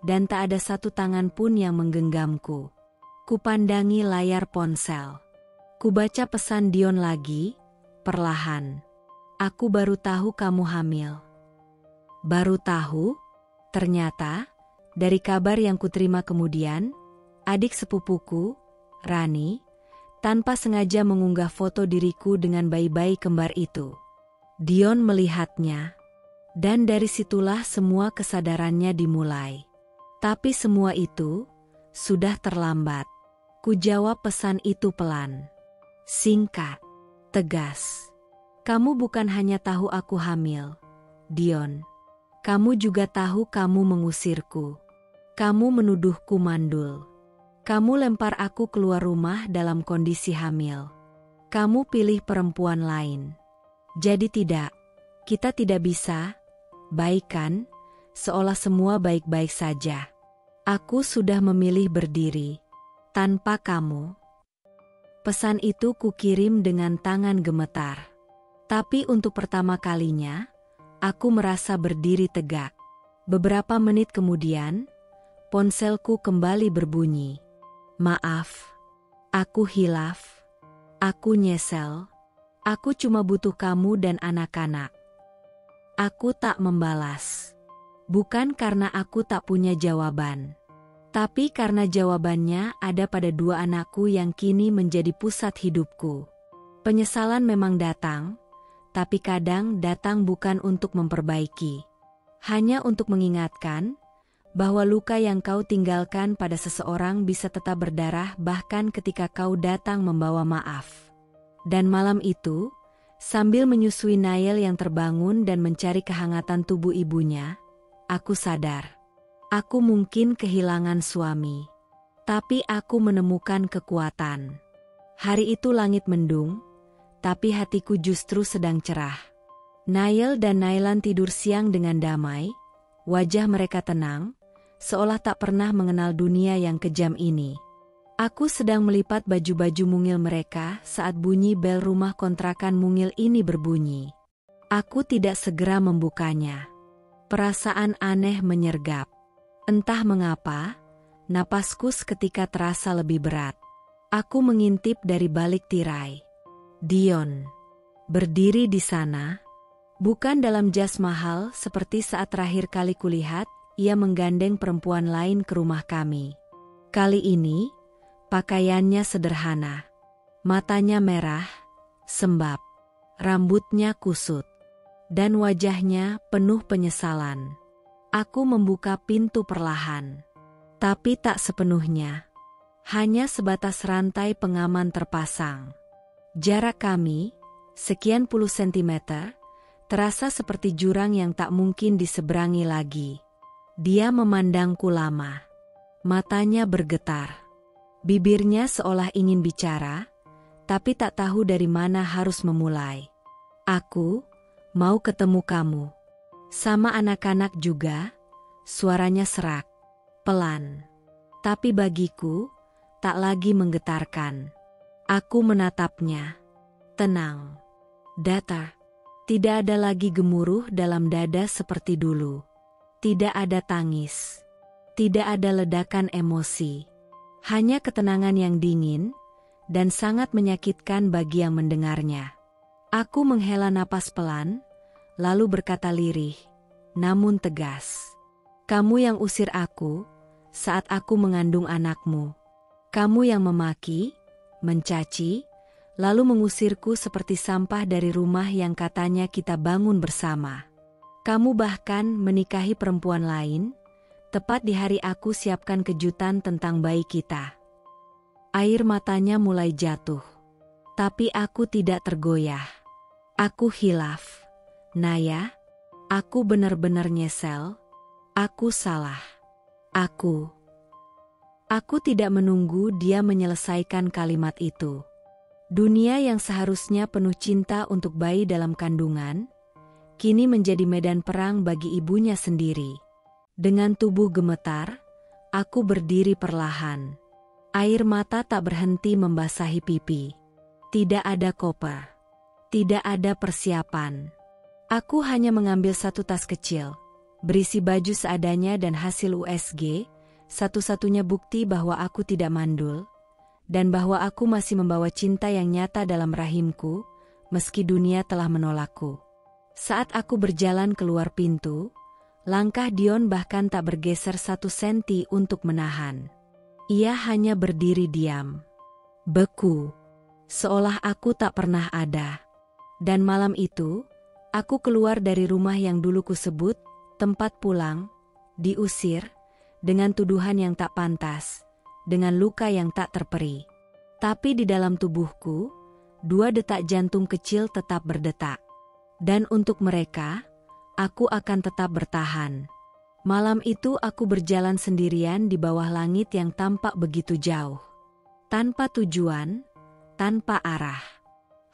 [SPEAKER 1] dan tak ada satu tangan pun yang menggenggamku. Kupandangi layar ponsel. Kubaca pesan Dion lagi, perlahan. Aku baru tahu kamu hamil. Baru tahu? Ternyata, dari kabar yang kuterima kemudian, adik sepupuku, Rani, tanpa sengaja mengunggah foto diriku dengan bayi-bayi kembar itu. Dion melihatnya, dan dari situlah semua kesadarannya dimulai. Tapi semua itu sudah terlambat. Kujawab pesan itu pelan. Singkat, tegas. Kamu bukan hanya tahu aku hamil, Dion. Kamu juga tahu kamu mengusirku. Kamu menuduhku mandul. Kamu lempar aku keluar rumah dalam kondisi hamil. Kamu pilih perempuan lain. Jadi kita tidak bisa, baikan, seolah semua baik-baik saja. Aku sudah memilih berdiri. Tanpa kamu. Pesan itu kukirim dengan tangan gemetar. Tapi untuk pertama kalinya, aku merasa berdiri tegak. Beberapa menit kemudian, ponselku kembali berbunyi. Maaf. Aku hilaf. Aku nyesel. Aku cuma butuh kamu dan anak-anak. Aku tak membalas. Bukan karena aku tak punya jawaban. Tapi karena jawabannya ada pada dua anakku yang kini menjadi pusat hidupku. Penyesalan memang datang, tapi kadang datang bukan untuk memperbaiki. Hanya untuk mengingatkan bahwa luka yang kau tinggalkan pada seseorang bisa tetap berdarah bahkan ketika kau datang membawa maaf. Dan malam itu, sambil menyusui Nael yang terbangun dan mencari kehangatan tubuh ibunya, aku sadar. Aku mungkin kehilangan suami. Tapi aku menemukan kekuatan. Hari itu langit mendung, tapi hatiku justru sedang cerah. Nael dan Nailan tidur siang dengan damai, wajah mereka tenang, seolah tak pernah mengenal dunia yang kejam ini. Aku sedang melipat baju-baju mungil mereka saat bunyi bel rumah kontrakan mungil ini berbunyi. Aku tidak segera membukanya. Perasaan aneh menyergap. Entah mengapa, napasku seketika terasa lebih berat. Aku mengintip dari balik tirai. Dion. Berdiri di sana. Bukan dalam jas mahal seperti saat terakhir kali kulihat, ia menggandeng perempuan lain ke rumah kami. Kali ini, pakaiannya sederhana. Matanya merah, sembab. Rambutnya kusut. Dan wajahnya penuh penyesalan. Aku membuka pintu perlahan. Tapi tak sepenuhnya. Hanya sebatas rantai pengaman terpasang. Jarak kami, sekian puluh sentimeter, terasa seperti jurang yang tak mungkin diseberangi lagi. Dia memandangku lama. Matanya bergetar. Bibirnya seolah ingin bicara, tapi tak tahu dari mana harus memulai. Aku mau ketemu kamu. Sama anak-anak juga, suaranya serak, pelan. Tapi bagiku, tak lagi menggetarkan. Aku menatapnya. Tenang. Datar. Tidak ada lagi gemuruh dalam dada seperti dulu. Tidak ada tangis. Tidak ada ledakan emosi. Hanya ketenangan yang dingin, dan sangat menyakitkan bagi yang mendengarnya. Aku menghela napas pelan, lalu berkata lirih, namun tegas. Kamu yang usir aku, saat aku mengandung anakmu. Kamu yang memaki, mencaci, lalu mengusirku seperti sampah dari rumah yang katanya kita bangun bersama. Kamu bahkan menikahi perempuan lain, tepat di hari aku siapkan kejutan tentang bayi kita. Air matanya mulai jatuh. Tapi aku tidak tergoyah. Aku hilaf. Naya, aku benar-benar nyesel. Aku salah. Aku tidak menunggu dia menyelesaikan kalimat itu. Dunia yang seharusnya penuh cinta untuk bayi dalam kandungan, kini menjadi medan perang bagi ibunya sendiri. Dengan tubuh gemetar, aku berdiri perlahan. Air mata tak berhenti membasahi pipi. Tidak ada koper. Tidak ada persiapan. Aku hanya mengambil satu tas kecil, berisi baju seadanya dan hasil USG, satu-satunya bukti bahwa aku tidak mandul, dan bahwa aku masih membawa cinta yang nyata dalam rahimku, meski dunia telah menolakku. Saat aku berjalan keluar pintu, langkah Dion bahkan tak bergeser 1 senti untuk menahan. Ia hanya berdiri diam. Beku. Seolah aku tak pernah ada. Dan malam itu, aku keluar dari rumah yang dulu kusebut tempat pulang, diusir, dengan tuduhan yang tak pantas, dengan luka yang tak terperi. Tapi di dalam tubuhku, 2 detak jantung kecil tetap berdetak. Dan untuk mereka, aku akan tetap bertahan. Malam itu aku berjalan sendirian di bawah langit yang tampak begitu jauh. Tanpa tujuan, tanpa arah.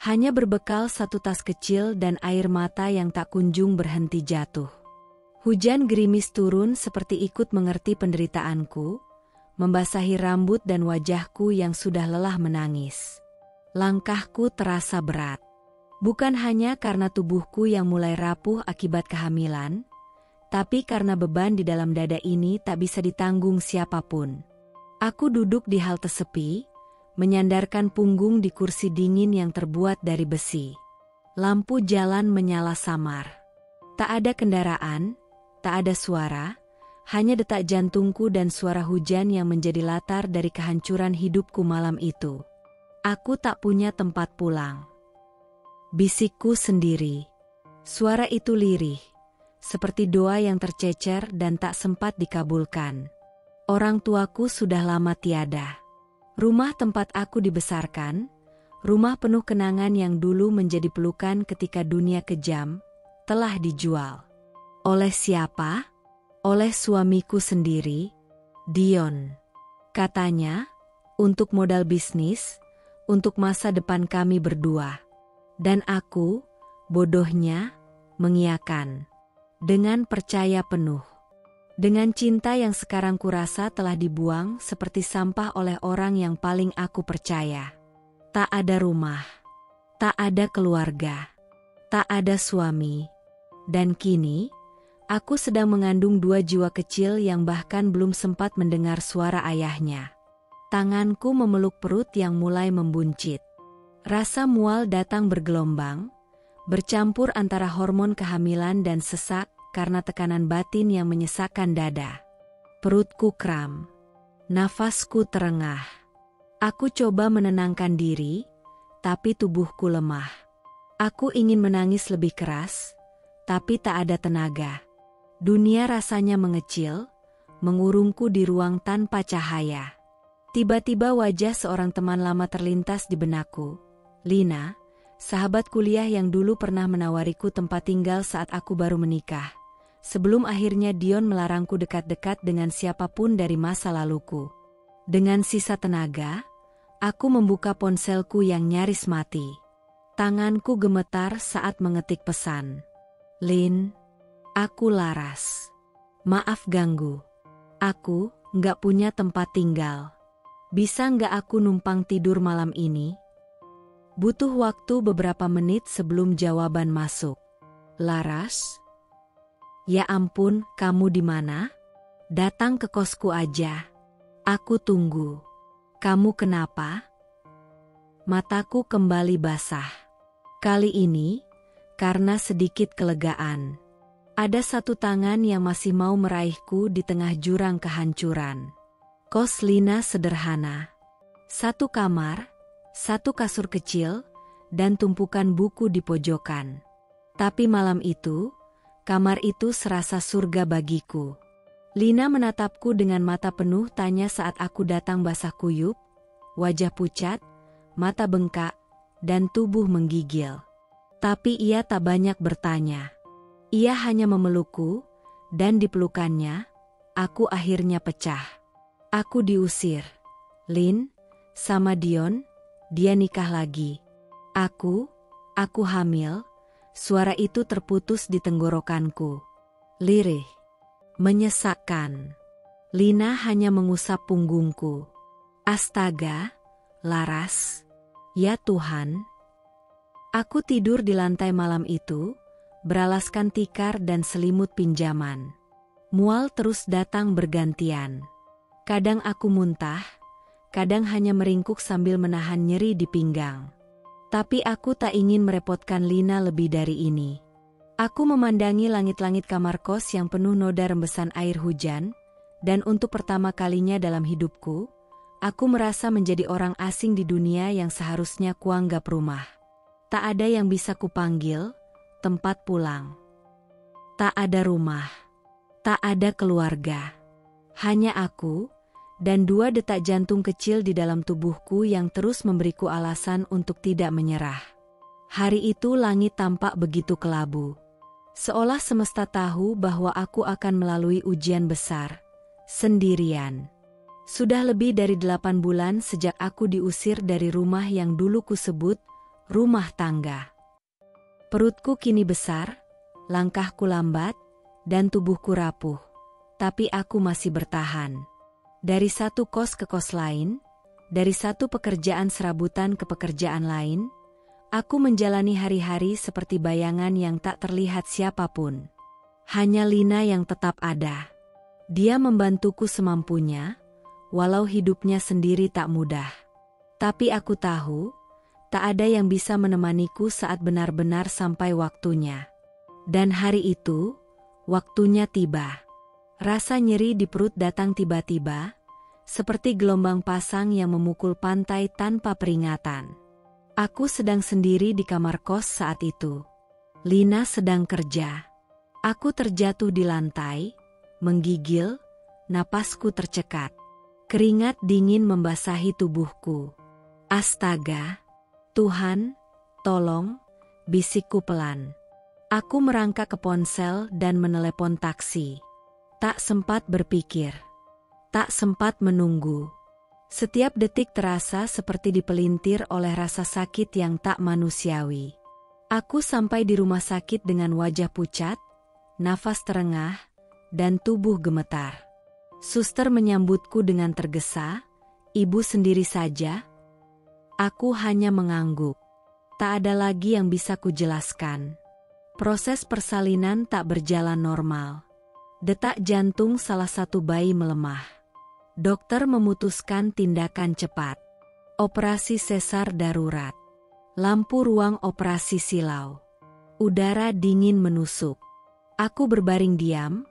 [SPEAKER 1] Hanya berbekal 1 tas kecil dan air mata yang tak kunjung berhenti jatuh. Hujan gerimis turun seperti ikut mengerti penderitaanku, membasahi rambut dan wajahku yang sudah lelah menangis. Langkahku terasa berat. Bukan hanya karena tubuhku yang mulai rapuh akibat kehamilan, tapi karena beban di dalam dada ini tak bisa ditanggung siapapun. Aku duduk di halte sepi, menyandarkan punggung di kursi dingin yang terbuat dari besi. Lampu jalan menyala samar. Tak ada kendaraan, tak ada suara, hanya detak jantungku dan suara hujan yang menjadi latar dari kehancuran hidupku malam itu. Aku tak punya tempat pulang. Bisikku sendiri. Suara itu lirih, seperti doa yang tercecer dan tak sempat dikabulkan. Orang tuaku sudah lama tiada. Rumah tempat aku dibesarkan, rumah penuh kenangan yang dulu menjadi pelukan ketika dunia kejam, telah dijual. Oleh siapa? Oleh suamiku sendiri, Dion. Katanya, untuk modal bisnis, untuk masa depan kami berdua. Dan aku, bodohnya, mengiyakan. Dengan percaya penuh. Dengan cinta yang sekarang kurasa telah dibuang seperti sampah oleh orang yang paling aku percaya. Tak ada rumah, tak ada keluarga, tak ada suami. Dan kini, aku sedang mengandung 2 jiwa kecil yang bahkan belum sempat mendengar suara ayahnya. Tanganku memeluk perut yang mulai membuncit. Rasa mual datang bergelombang, bercampur antara hormon kehamilan dan sesak karena tekanan batin yang menyesakkan dada. Perutku kram, nafasku terengah. Aku coba menenangkan diri, tapi tubuhku lemah. Aku ingin menangis lebih keras, tapi tak ada tenaga. Dunia rasanya mengecil, mengurungku di ruang tanpa cahaya. Tiba-tiba wajah seorang teman lama terlintas di benakku. Lina, sahabat kuliah yang dulu pernah menawariku tempat tinggal saat aku baru menikah. Sebelum akhirnya Dion melarangku dekat-dekat dengan siapapun dari masa laluku. Dengan sisa tenaga, aku membuka ponselku yang nyaris mati. Tanganku gemetar saat mengetik pesan. Lin, aku Laras. Maaf ganggu. Aku nggak punya tempat tinggal. Bisa nggak aku numpang tidur malam ini? Butuh waktu beberapa menit sebelum jawaban masuk. Laras? Ya ampun, kamu di mana? Datang ke kosku aja. Aku tunggu. Kamu kenapa? Mataku kembali basah. Kali ini, karena sedikit kelegaan. Ada satu tangan yang masih mau meraihku di tengah jurang kehancuran. Kos Lina sederhana. 1 kamar, 1 kasur kecil, dan tumpukan buku di pojokan. Tapi malam itu, kamar itu serasa surga bagiku. Lina menatapku dengan mata penuh tanya saat aku datang basah kuyup, wajah pucat, mata bengkak, dan tubuh menggigil. Tapi ia tak banyak bertanya. Ia hanya memelukku, dan di pelukannya, aku akhirnya pecah. Aku diusir. Lin, sama Dion, dia nikah lagi. Aku hamil. Suara itu terputus di tenggorokanku. Lirih. Menyesakkan. Lina hanya mengusap punggungku. Astaga, Laras. Ya Tuhan. Aku tidur di lantai malam itu, beralaskan tikar dan selimut pinjaman. Mual terus datang bergantian. Kadang aku muntah, kadang hanya meringkuk sambil menahan nyeri di pinggang. Tapi aku tak ingin merepotkan Lina lebih dari ini. Aku memandangi langit-langit kamar kos yang penuh noda rembesan air hujan, dan untuk pertama kalinya dalam hidupku, aku merasa menjadi orang asing di dunia yang seharusnya kuanggap rumah. Tak ada yang bisa kupanggil, tempat pulang. Tak ada rumah, tak ada keluarga. Hanya aku, dan 2 detak jantung kecil di dalam tubuhku yang terus memberiku alasan untuk tidak menyerah. Hari itu langit tampak begitu kelabu. Seolah semesta tahu bahwa aku akan melalui ujian besar, sendirian. Sudah lebih dari 8 bulan sejak aku diusir dari rumah yang dulu kusebut rumah tangga. Perutku kini besar, langkahku lambat, dan tubuhku rapuh. Tapi aku masih bertahan. Dari satu kos ke kos lain, dari satu pekerjaan serabutan ke pekerjaan lain, aku menjalani hari-hari seperti bayangan yang tak terlihat siapapun. Hanya Lina yang tetap ada. Dia membantuku semampunya, walau hidupnya sendiri tak mudah. Tapi aku tahu, tak ada yang bisa menemaniku saat benar-benar sampai waktunya. Dan hari itu, waktunya tiba. Rasa nyeri di perut datang tiba-tiba, seperti gelombang pasang yang memukul pantai tanpa peringatan. Aku sedang sendiri di kamar kos saat itu. Lina sedang kerja. Aku terjatuh di lantai, menggigil, napasku tercekat. Keringat dingin membasahi tubuhku. Astaga, Tuhan, tolong, bisikku pelan. Aku merangkak ke ponsel dan menelepon taksi. Tak sempat berpikir. Tak sempat menunggu. Setiap detik terasa seperti dipelintir oleh rasa sakit yang tak manusiawi. Aku sampai di rumah sakit dengan wajah pucat, nafas terengah, dan tubuh gemetar. Suster menyambutku dengan tergesa, "Ibu sendiri saja?" Aku hanya mengangguk. Tak ada lagi yang bisa kujelaskan. Proses persalinan tak berjalan normal. Detak jantung salah satu bayi melemah. Dokter memutuskan tindakan cepat. Operasi sesar darurat. Lampu ruang operasi silau. Udara dingin menusuk. Aku berbaring diam,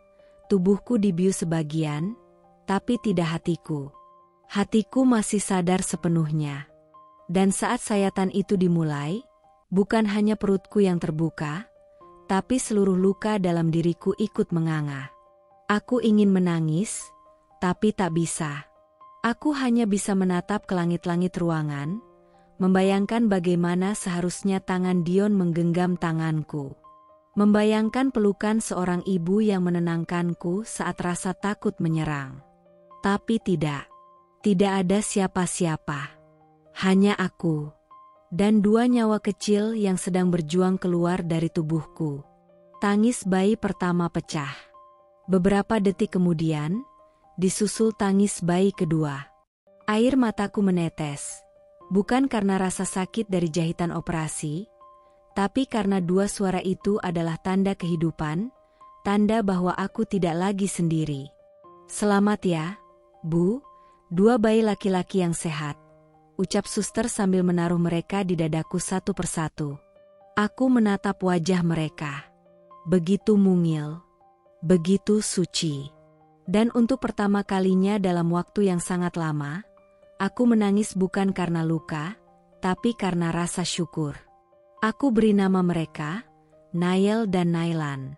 [SPEAKER 1] tubuhku dibius sebagian, tapi tidak hatiku. Hatiku masih sadar sepenuhnya. Dan saat sayatan itu dimulai, bukan hanya perutku yang terbuka, tapi seluruh luka dalam diriku ikut menganga. Aku ingin menangis, tapi tak bisa. Aku hanya bisa menatap ke langit-langit ruangan, membayangkan bagaimana seharusnya tangan Dion menggenggam tanganku. Membayangkan pelukan seorang ibu yang menenangkanku saat rasa takut menyerang. Tapi tidak. Tidak ada siapa-siapa. Hanya aku. Dan dua nyawa kecil yang sedang berjuang keluar dari tubuhku. Tangis bayi pertama pecah. Beberapa detik kemudian, disusul tangis bayi kedua. Air mataku menetes. Bukan karena rasa sakit dari jahitan operasi, tapi karena dua suara itu adalah tanda kehidupan, tanda bahwa aku tidak lagi sendiri. "Selamat ya, Bu, dua bayi laki-laki yang sehat," ucap suster sambil menaruh mereka di dadaku satu persatu. Aku menatap wajah mereka. Begitu mungil. Begitu suci. Dan untuk pertama kalinya dalam waktu yang sangat lama, aku menangis bukan karena luka, tapi karena rasa syukur. Aku beri nama mereka, Nael dan Nailan.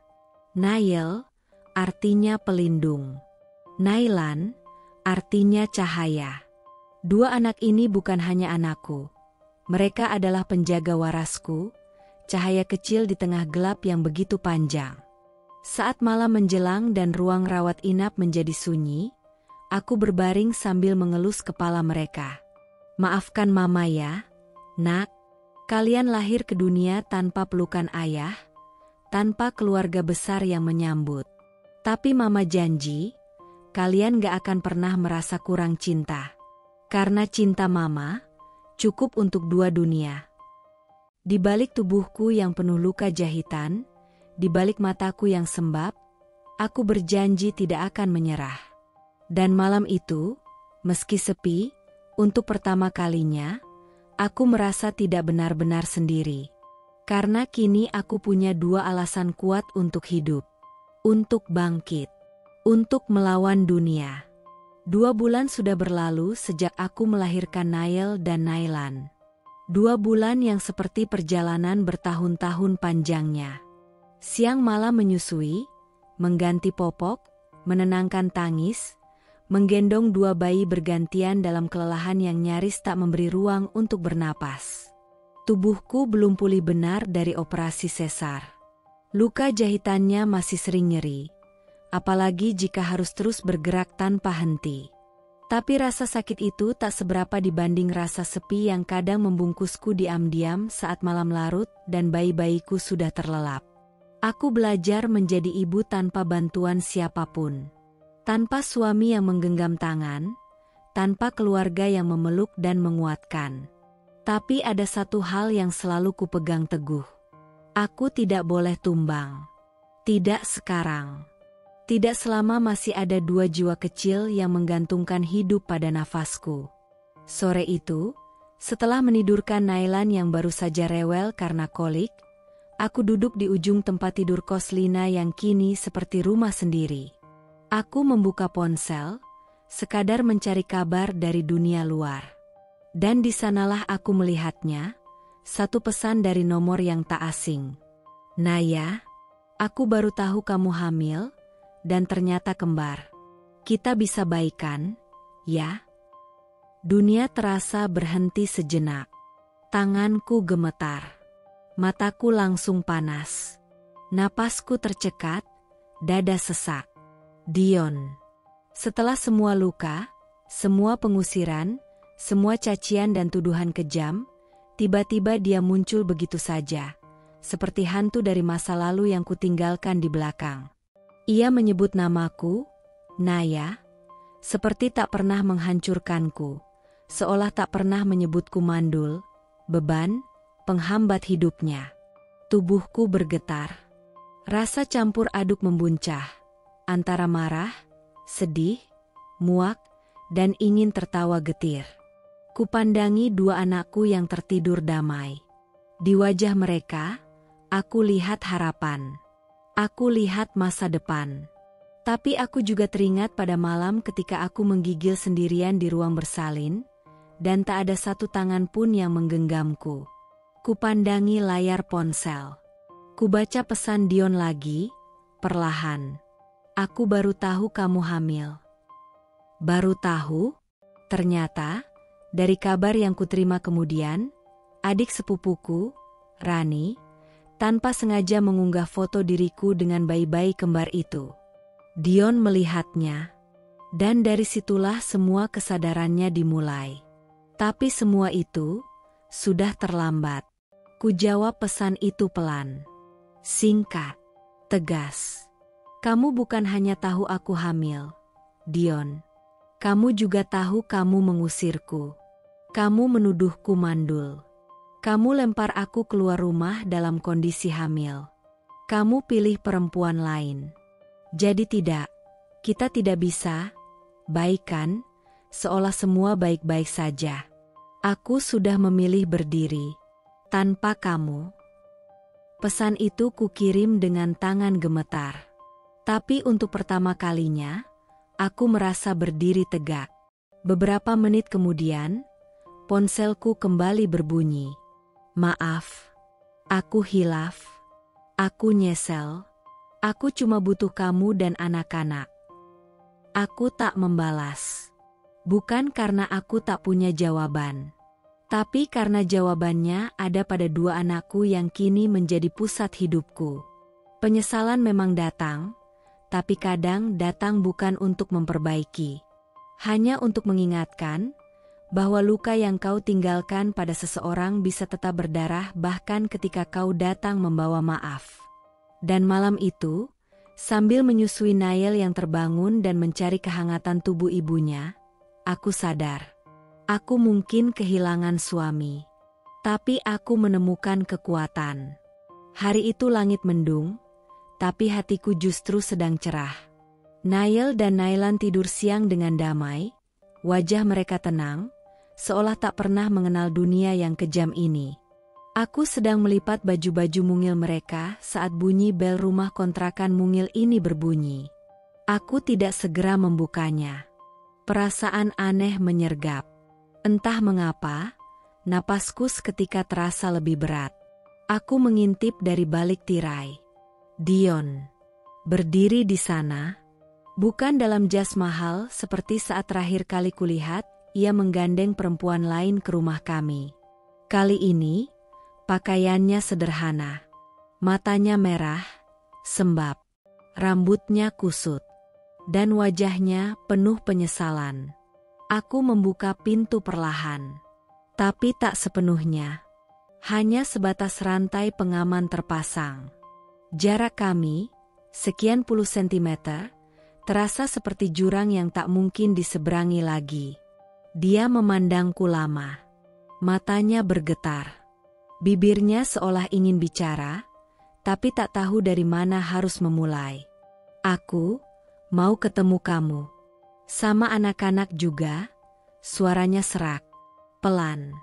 [SPEAKER 1] Nael artinya pelindung. Nailan artinya cahaya. Dua anak ini bukan hanya anakku. Mereka adalah penjaga warasku, cahaya kecil di tengah gelap yang begitu panjang. Saat malam menjelang dan ruang rawat inap menjadi sunyi, aku berbaring sambil mengelus kepala mereka. "Maafkan Mama ya, Nak. Kalian lahir ke dunia tanpa pelukan ayah, tanpa keluarga besar yang menyambut. Tapi Mama janji, kalian gak akan pernah merasa kurang cinta. Karena cinta Mama, cukup untuk dua dunia." Di balik tubuhku yang penuh luka jahitan, di balik mataku yang sembab, aku berjanji tidak akan menyerah. Dan malam itu, meski sepi, untuk pertama kalinya, aku merasa tidak benar-benar sendiri. Karena kini aku punya dua alasan kuat untuk hidup. Untuk bangkit. Untuk melawan dunia. 2 bulan sudah berlalu sejak aku melahirkan Nael dan Nailan. 2 bulan yang seperti perjalanan bertahun-tahun panjangnya. Siang malam menyusui, mengganti popok, menenangkan tangis, menggendong 2 bayi bergantian dalam kelelahan yang nyaris tak memberi ruang untuk bernapas. Tubuhku belum pulih benar dari operasi sesar. Luka jahitannya masih sering nyeri, apalagi jika harus terus bergerak tanpa henti. Tapi rasa sakit itu tak seberapa dibanding rasa sepi yang kadang membungkusku diam-diam saat malam larut dan bayi-bayiku sudah terlelap. Aku belajar menjadi ibu tanpa bantuan siapapun. Tanpa suami yang menggenggam tangan, tanpa keluarga yang memeluk dan menguatkan. Tapi ada satu hal yang selalu kupegang teguh. Aku tidak boleh tumbang. Tidak sekarang. Tidak selama masih ada dua jiwa kecil yang menggantungkan hidup pada nafasku. Sore itu, setelah menidurkan Nailan yang baru saja rewel karena kolik, aku duduk di ujung tempat tidur kos Lina yang kini seperti rumah sendiri. Aku membuka ponsel, sekadar mencari kabar dari dunia luar. Dan di sanalah aku melihatnya, satu pesan dari nomor yang tak asing. Naya, aku baru tahu kamu hamil, dan ternyata kembar. Kita bisa baikan, ya? Dunia terasa berhenti sejenak. Tanganku gemetar. Mataku langsung panas. Napasku tercekat, dada sesak. Dion. Setelah semua luka, semua pengusiran, semua cacian dan tuduhan kejam, tiba-tiba dia muncul begitu saja, seperti hantu dari masa lalu yang kutinggalkan di belakang. Ia menyebut namaku, Naya, seperti tak pernah menghancurkanku, seolah tak pernah menyebutku mandul, beban, penghambat hidupnya. Tubuhku bergetar. Rasa campur aduk membuncah, antara marah, sedih, muak, dan ingin tertawa getir. Kupandangi dua anakku yang tertidur damai. Di wajah mereka, aku lihat harapan. Aku lihat masa depan. Tapi aku juga teringat pada malam ketika aku menggigil sendirian di ruang bersalin, dan tak ada satu tangan pun yang menggenggamku. Kupandangi layar ponsel. Kubaca pesan Dion lagi, perlahan. Aku baru tahu kamu hamil. Baru tahu? Ternyata, dari kabar yang kuterima kemudian, adik sepupuku, Rani, tanpa sengaja mengunggah foto diriku dengan bayi-bayi kembar itu. Dion melihatnya, dan dari situlah semua kesadarannya dimulai. Tapi semua itu sudah terlambat. Kujawab pesan itu pelan. Singkat, tegas. Kamu bukan hanya tahu aku hamil, Dion. Kamu juga tahu kamu mengusirku. Kamu menuduhku mandul. Kamu lempar aku keluar rumah dalam kondisi hamil. Kamu pilih perempuan lain. Jadi kita tidak bisa, baikan, seolah semua baik-baik saja. Aku sudah memilih berdiri, tanpa kamu. Pesan itu kukirim dengan tangan gemetar. Tapi untuk pertama kalinya, aku merasa berdiri tegak. Beberapa menit kemudian, ponselku kembali berbunyi. Maaf, aku hilaf, aku nyesel, aku cuma butuh kamu dan anak-anak. Aku tak membalas. Bukan karena aku tak punya jawaban. Tapi karena jawabannya ada pada dua anakku yang kini menjadi pusat hidupku. Penyesalan memang datang, tapi kadang datang bukan untuk memperbaiki. Hanya untuk mengingatkan bahwa luka yang kau tinggalkan pada seseorang bisa tetap berdarah bahkan ketika kau datang membawa maaf. Dan malam itu, sambil menyusui Nael yang terbangun dan mencari kehangatan tubuh ibunya, aku sadar. Aku mungkin kehilangan suami, tapi aku menemukan kekuatan. Hari itu langit mendung, tapi hatiku justru sedang cerah. Nael dan Nailan tidur siang dengan damai, wajah mereka tenang, seolah tak pernah mengenal dunia yang kejam ini. Aku sedang melipat baju-baju mungil mereka saat bunyi bel rumah kontrakan mungil ini berbunyi. Aku tidak segera membukanya. Perasaan aneh menyergap. Entah mengapa, napasku seketika terasa lebih berat. Aku mengintip dari balik tirai. Dion berdiri di sana, bukan dalam jas mahal seperti saat terakhir kali kulihat, ia menggandeng perempuan lain ke rumah kami. Kali ini, pakaiannya sederhana. Matanya merah, sembab. Rambutnya kusut. Dan wajahnya penuh penyesalan. Aku membuka pintu perlahan. Tapi tak sepenuhnya. Hanya sebatas rantai pengaman terpasang. Jarak kami, sekian puluh sentimeter, terasa seperti jurang yang tak mungkin diseberangi lagi. Dia memandangku lama. Matanya bergetar. Bibirnya seolah ingin bicara, tapi tak tahu dari mana harus memulai. Aku mau ketemu kamu. Sama anak-anak juga, suaranya serak, pelan.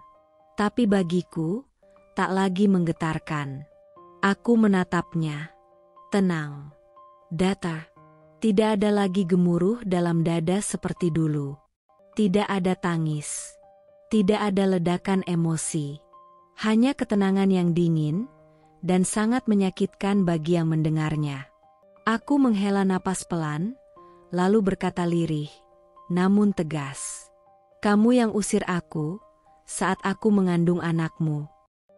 [SPEAKER 1] Tapi bagiku, tak lagi menggetarkan. Aku menatapnya. Tenang. Datar. Tidak ada lagi gemuruh dalam dada seperti dulu. Tidak ada tangis. Tidak ada ledakan emosi. Hanya ketenangan yang dingin dan sangat menyakitkan bagi yang mendengarnya. Aku menghela napas pelan, lalu berkata lirih, namun tegas. Kamu yang usir aku saat aku mengandung anakmu.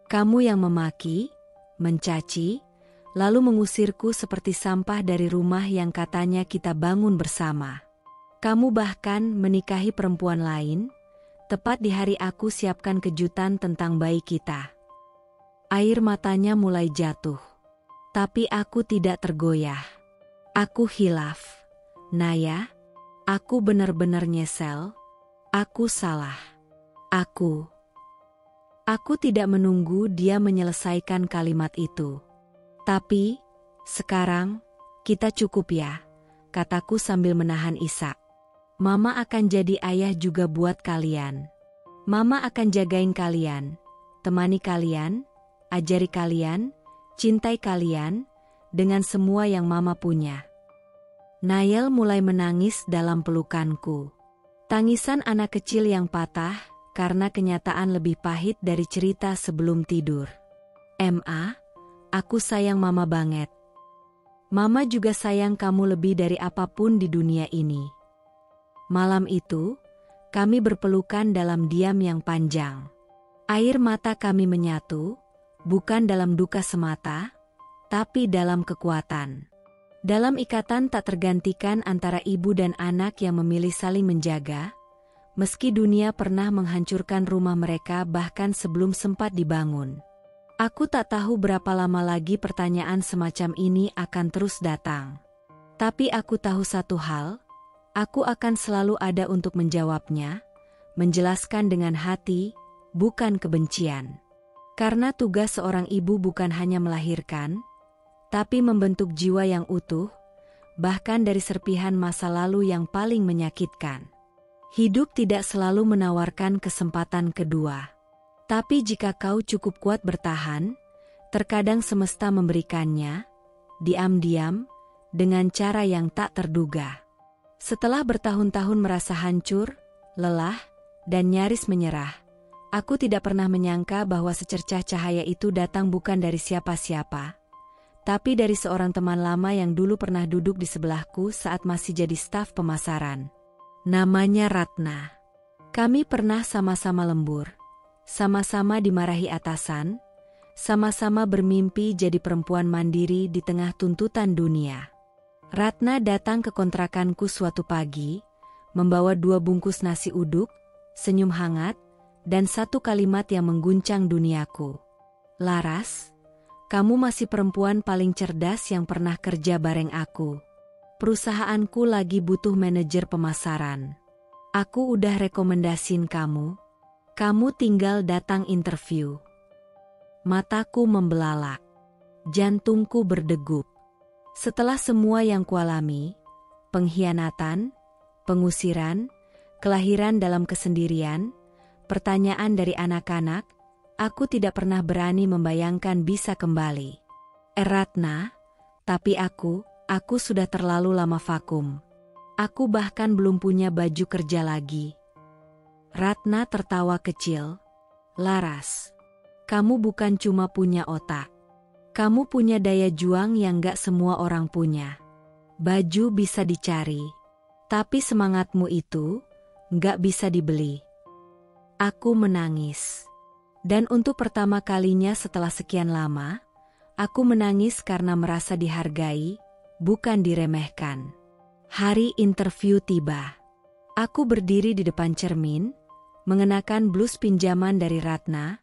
[SPEAKER 1] Kamu yang memaki, mencaci, lalu mengusirku seperti sampah dari rumah yang katanya kita bangun bersama. Kamu bahkan menikahi perempuan lain, tepat di hari aku siapkan kejutan tentang bayi kita. Air matanya mulai jatuh. Tapi aku tidak tergoyah. Aku hilaf. Naya, aku benar-benar nyesel. Aku salah. Aku tidak menunggu dia menyelesaikan kalimat itu. Tapi, sekarang, kita cukup ya, kataku sambil menahan isak. Mama akan jadi ayah juga buat kalian. Mama akan jagain kalian, temani kalian, ajari kalian, cintai kalian, dengan semua yang Mama punya. Nael mulai menangis dalam pelukanku. Tangisan anak kecil yang patah, karena kenyataan lebih pahit dari cerita sebelum tidur. Ma, aku sayang Mama banget. Mama juga sayang kamu lebih dari apapun di dunia ini. Malam itu, kami berpelukan dalam diam yang panjang. Air mata kami menyatu, bukan dalam duka semata, tapi dalam kekuatan. Dalam ikatan tak tergantikan antara ibu dan anak yang memilih saling menjaga, meski dunia pernah menghancurkan rumah mereka bahkan sebelum sempat dibangun. Aku tak tahu berapa lama lagi pertanyaan semacam ini akan terus datang. Tapi aku tahu satu hal, aku akan selalu ada untuk menjawabnya, menjelaskan dengan hati, bukan kebencian. Karena tugas seorang ibu bukan hanya melahirkan, tapi membentuk jiwa yang utuh, bahkan dari serpihan masa lalu yang paling menyakitkan. Hidup tidak selalu menawarkan kesempatan kedua. Tapi jika kau cukup kuat bertahan, terkadang semesta memberikannya, diam-diam, dengan cara yang tak terduga. Setelah bertahun-tahun merasa hancur, lelah, dan nyaris menyerah, aku tidak pernah menyangka bahwa secercah cahaya itu datang bukan dari siapa-siapa, tapi dari seorang teman lama yang dulu pernah duduk di sebelahku saat masih jadi staf pemasaran. Namanya Ratna. Kami pernah sama-sama lembur, sama-sama dimarahi atasan, sama-sama bermimpi jadi perempuan mandiri di tengah tuntutan dunia. Ratna datang ke kontrakanku suatu pagi, membawa 2 bungkus nasi uduk, senyum hangat, dan satu kalimat yang mengguncang duniaku. Laras, kamu masih perempuan paling cerdas yang pernah kerja bareng aku. Perusahaanku lagi butuh manajer pemasaran. Aku udah rekomendasin kamu. Kamu tinggal datang interview. Mataku membelalak. Jantungku berdegup. Setelah semua yang kualami, pengkhianatan, pengusiran, kelahiran dalam kesendirian, pertanyaan dari anak-anak, aku tidak pernah berani membayangkan bisa kembali. Ratna, tapi aku sudah terlalu lama vakum. Aku bahkan belum punya baju kerja lagi. Ratna tertawa kecil. Laras, kamu bukan cuma punya otak. Kamu punya daya juang yang gak semua orang punya. Baju bisa dicari, tapi semangatmu itu gak bisa dibeli. Aku menangis. Dan untuk pertama kalinya setelah sekian lama, aku menangis karena merasa dihargai, bukan diremehkan. Hari interview tiba. Aku berdiri di depan cermin, mengenakan blus pinjaman dari Ratna,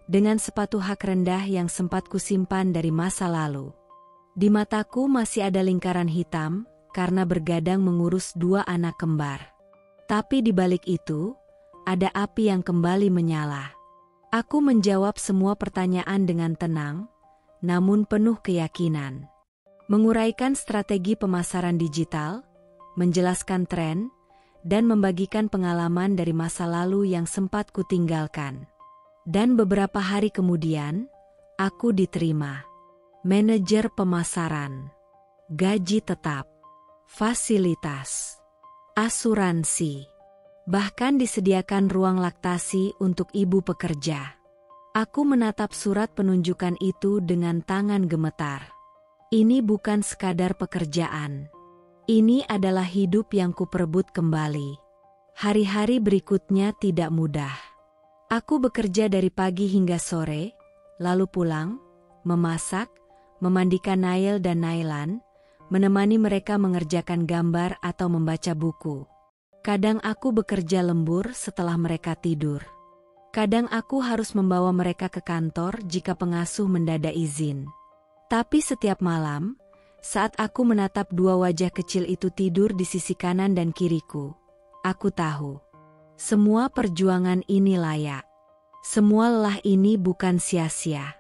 [SPEAKER 1] dengan sepatu hak rendah yang sempat kusimpan dari masa lalu. Di mataku masih ada lingkaran hitam karena bergadang mengurus 2 anak kembar. Tapi di balik itu, ada api yang kembali menyala. Aku menjawab semua pertanyaan dengan tenang, namun penuh keyakinan. Menguraikan strategi pemasaran digital, menjelaskan tren, dan membagikan pengalaman dari masa lalu yang sempat kutinggalkan. Dan beberapa hari kemudian, aku diterima. Manajer pemasaran, gaji tetap, fasilitas, asuransi, bahkan disediakan ruang laktasi untuk ibu pekerja. Aku menatap surat penunjukan itu dengan tangan gemetar. Ini bukan sekadar pekerjaan. Ini adalah hidup yang kuperebut kembali. Hari-hari berikutnya tidak mudah. Aku bekerja dari pagi hingga sore, lalu pulang, memasak, memandikan Nail dan Nailan, menemani mereka mengerjakan gambar atau membaca buku. Kadang aku bekerja lembur setelah mereka tidur. Kadang aku harus membawa mereka ke kantor jika pengasuh mendadak izin. Tapi setiap malam, saat aku menatap 2 wajah kecil itu tidur di sisi kanan dan kiriku, aku tahu. Semua perjuangan ini layak. Semua lelah ini bukan sia-sia.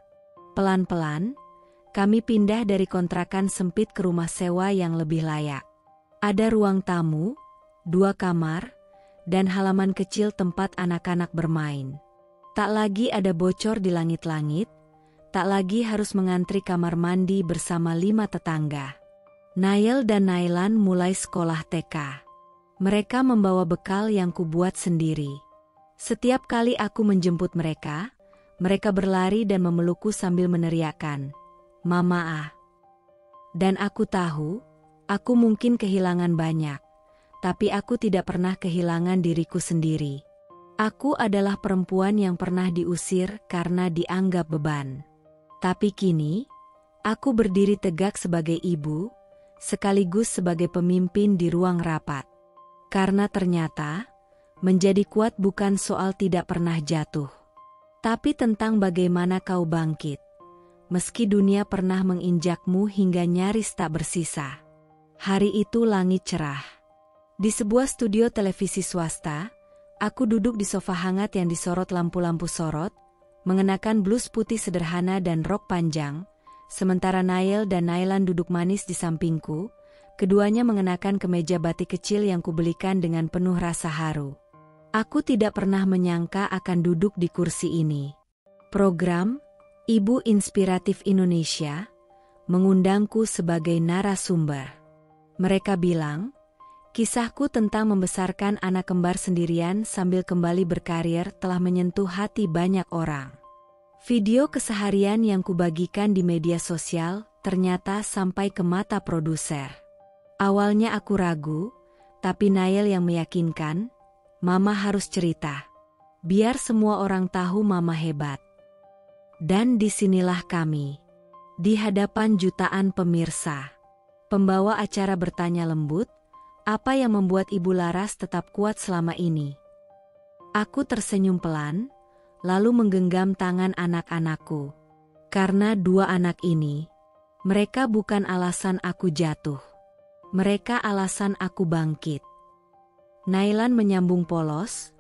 [SPEAKER 1] Pelan-pelan, kami pindah dari kontrakan sempit ke rumah sewa yang lebih layak. Ada ruang tamu, 2 kamar, dan halaman kecil tempat anak-anak bermain. Tak lagi ada bocor di langit-langit, tak lagi harus mengantri kamar mandi bersama 5 tetangga. Nail dan Nailan mulai sekolah TK. Mereka membawa bekal yang kubuat sendiri. Setiap kali aku menjemput mereka berlari dan memelukku sambil meneriakkan, "Mama ah." Dan aku tahu, aku mungkin kehilangan banyak, tapi aku tidak pernah kehilangan diriku sendiri. Aku adalah perempuan yang pernah diusir karena dianggap beban. Tapi kini, aku berdiri tegak sebagai ibu, sekaligus sebagai pemimpin di ruang rapat. Karena ternyata, menjadi kuat bukan soal tidak pernah jatuh, tapi tentang bagaimana kau bangkit. Meski dunia pernah menginjakmu hingga nyaris tak bersisa. Hari itu langit cerah. Di sebuah studio televisi swasta, aku duduk di sofa hangat yang disorot lampu-lampu sorot, mengenakan blus putih sederhana dan rok panjang, sementara Nail dan Nailan duduk manis di sampingku, keduanya mengenakan kemeja batik kecil yang kubelikan dengan penuh rasa haru. Aku tidak pernah menyangka akan duduk di kursi ini. Program Ibu Inspiratif Indonesia mengundangku sebagai narasumber. Mereka bilang, kisahku tentang membesarkan anak kembar sendirian sambil kembali berkarir telah menyentuh hati banyak orang. Video keseharian yang kubagikan di media sosial ternyata sampai ke mata produser. Awalnya aku ragu, tapi Nail yang meyakinkan, "Mama harus cerita. Biar semua orang tahu Mama hebat." Dan disinilah kami, di hadapan jutaan pemirsa. Pembawa acara bertanya lembut, "Apa yang membuat Ibu Laras tetap kuat selama ini?" Aku tersenyum pelan, lalu menggenggam tangan anak-anakku. Karena 2 anak ini, mereka bukan alasan aku jatuh. Mereka alasan aku bangkit. Nailan menyambung polos,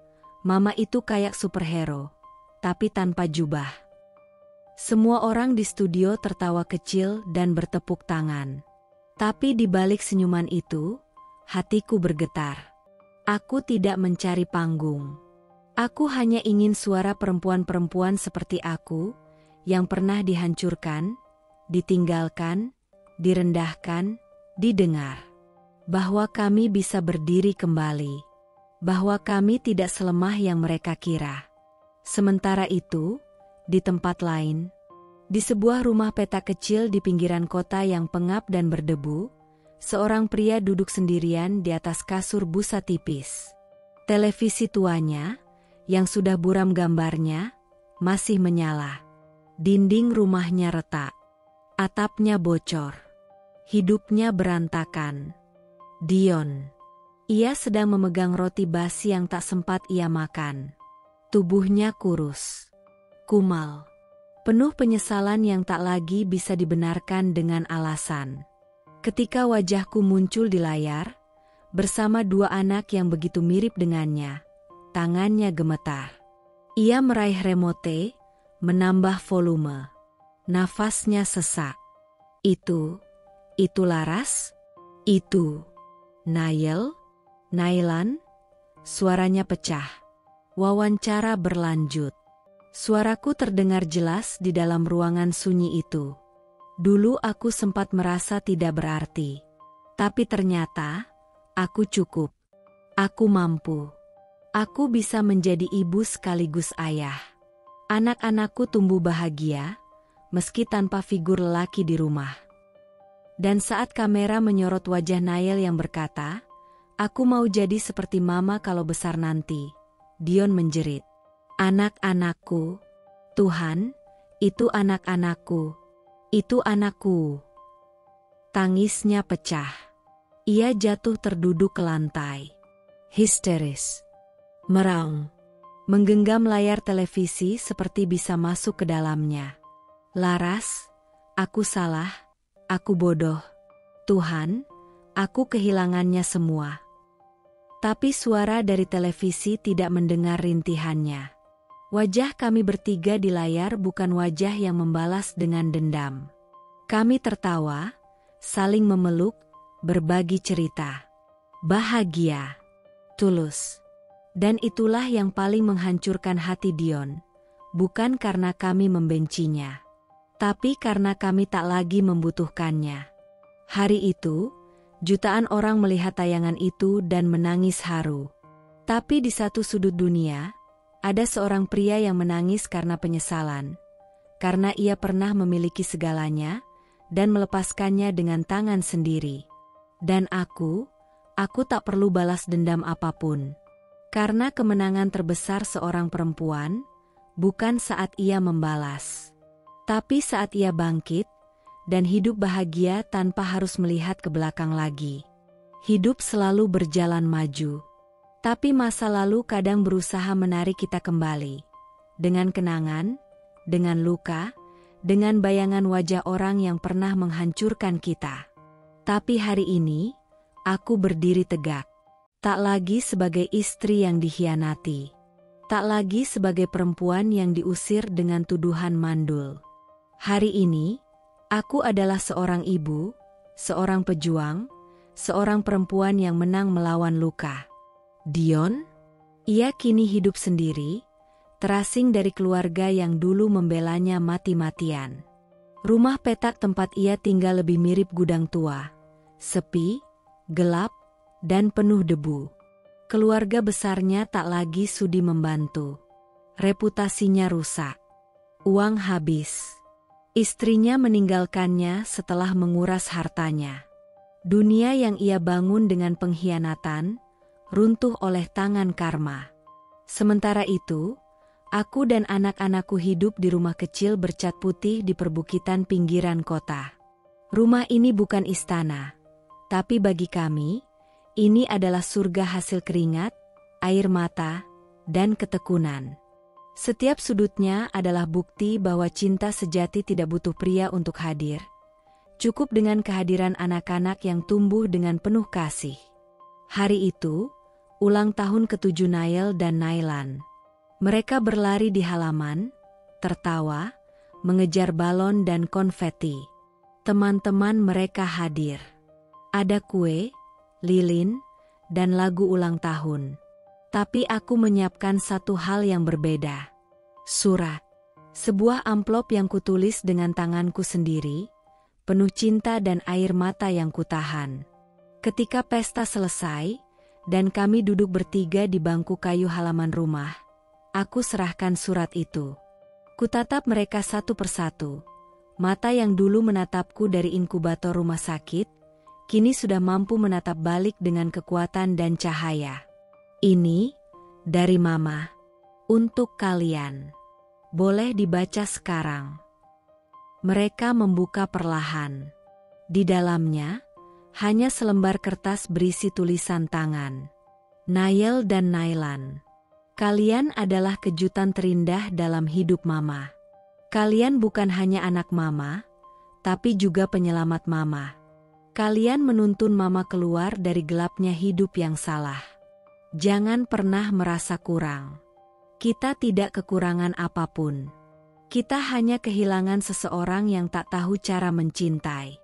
[SPEAKER 1] "Mama itu kayak superhero, tapi tanpa jubah." Semua orang di studio tertawa kecil dan bertepuk tangan. Tapi di balik senyuman itu, hatiku bergetar. Aku tidak mencari panggung. Aku hanya ingin suara perempuan-perempuan seperti aku, yang pernah dihancurkan, ditinggalkan, direndahkan, didengar. Bahwa kami bisa berdiri kembali. Bahwa kami tidak selemah yang mereka kira. Sementara itu, di tempat lain, di sebuah rumah petak kecil di pinggiran kota yang pengap dan berdebu, seorang pria duduk sendirian di atas kasur busa tipis. Televisi tuanya, yang sudah buram gambarnya, masih menyala. Dinding rumahnya retak. Atapnya bocor. Hidupnya berantakan. Dion. Ia sedang memegang roti basi yang tak sempat ia makan. Tubuhnya kurus. Kumal. Penuh penyesalan yang tak lagi bisa dibenarkan dengan alasan. Ketika wajahku muncul di layar, bersama dua anak yang begitu mirip dengannya, tangannya gemetar. Ia meraih remote, menambah volume. Nafasnya sesak. Itu Laras? Itu Nailan? Suaranya pecah. Wawancara berlanjut. Suaraku terdengar jelas di dalam ruangan sunyi itu. Dulu aku sempat merasa tidak berarti. Tapi ternyata, aku cukup. Aku mampu. Aku bisa menjadi ibu sekaligus ayah. Anak-anakku tumbuh bahagia, meski tanpa figur lelaki di rumah. Dan saat kamera menyorot wajah Nail yang berkata, "Aku mau jadi seperti mama kalau besar nanti," Dion menjerit. "Anak-anakku, Tuhan, itu anak-anakku, itu anakku." Tangisnya pecah. Ia jatuh terduduk ke lantai. Histeris. Meraung. Menggenggam layar televisi seperti bisa masuk ke dalamnya. "Laras, aku salah, aku bodoh. Tuhan, aku kehilangannya semua." Tapi suara dari televisi tidak mendengar rintihannya. Wajah kami bertiga di layar bukan wajah yang membalas dengan dendam. Kami tertawa, saling memeluk, berbagi cerita. Bahagia, tulus. Dan itulah yang paling menghancurkan hati Dion, bukan karena kami membencinya, tapi karena kami tak lagi membutuhkannya. Hari itu, jutaan orang melihat tayangan itu dan menangis haru. Tapi di satu sudut dunia, ada seorang pria yang menangis karena penyesalan, karena ia pernah memiliki segalanya dan melepaskannya dengan tangan sendiri. Dan aku tak perlu balas dendam apapun. Karena kemenangan terbesar seorang perempuan, bukan saat ia membalas, tapi saat ia bangkit dan hidup bahagia tanpa harus melihat ke belakang lagi. Hidup selalu berjalan maju. Tapi masa lalu kadang berusaha menarik kita kembali. Dengan kenangan, dengan luka, dengan bayangan wajah orang yang pernah menghancurkan kita. Tapi hari ini, aku berdiri tegak. Tak lagi sebagai istri yang dikhianati. Tak lagi sebagai perempuan yang diusir dengan tuduhan mandul. Hari ini, aku adalah seorang ibu, seorang pejuang, seorang perempuan yang menang melawan luka. Dion? Ia kini hidup sendiri, terasing dari keluarga yang dulu membelanya mati-matian. Rumah petak tempat ia tinggal lebih mirip gudang tua, sepi, gelap, dan penuh debu. Keluarga besarnya tak lagi sudi membantu. Reputasinya rusak. Uang habis. Istrinya meninggalkannya setelah menguras hartanya. Dunia yang ia bangun dengan pengkhianatan runtuh oleh tangan karma. Sementara itu, aku dan anak-anakku hidup di rumah kecil bercat putih di perbukitan pinggiran kota. Rumah ini bukan istana, tapi bagi kami, ini adalah surga hasil keringat, air mata, dan ketekunan. Setiap sudutnya adalah bukti bahwa cinta sejati tidak butuh pria untuk hadir. Cukup dengan kehadiran anak-anak yang tumbuh dengan penuh kasih. Hari itu, ulang tahun ke-7 Nail dan Nailan. Mereka berlari di halaman, tertawa, mengejar balon dan konfeti. Teman-teman mereka hadir. Ada kue, lilin, dan lagu ulang tahun. Tapi aku menyiapkan satu hal yang berbeda. Surat. Sebuah amplop yang kutulis dengan tanganku sendiri, penuh cinta dan air mata yang kutahan. Ketika pesta selesai, dan kami duduk bertiga di bangku kayu halaman rumah, aku serahkan surat itu. Kutatap mereka satu persatu. Mata yang dulu menatapku dari inkubator rumah sakit, kini sudah mampu menatap balik dengan kekuatan dan cahaya. Ini, dari Mama, untuk kalian. Boleh dibaca sekarang. Mereka membuka perlahan. Di dalamnya, hanya selembar kertas berisi tulisan tangan. Nail dan Nailan. Kalian adalah kejutan terindah dalam hidup Mama. Kalian bukan hanya anak mama, tapi juga penyelamat mama. Kalian menuntun mama keluar dari gelapnya hidup yang salah. Jangan pernah merasa kurang. Kita tidak kekurangan apapun. Kita hanya kehilangan seseorang yang tak tahu cara mencintai.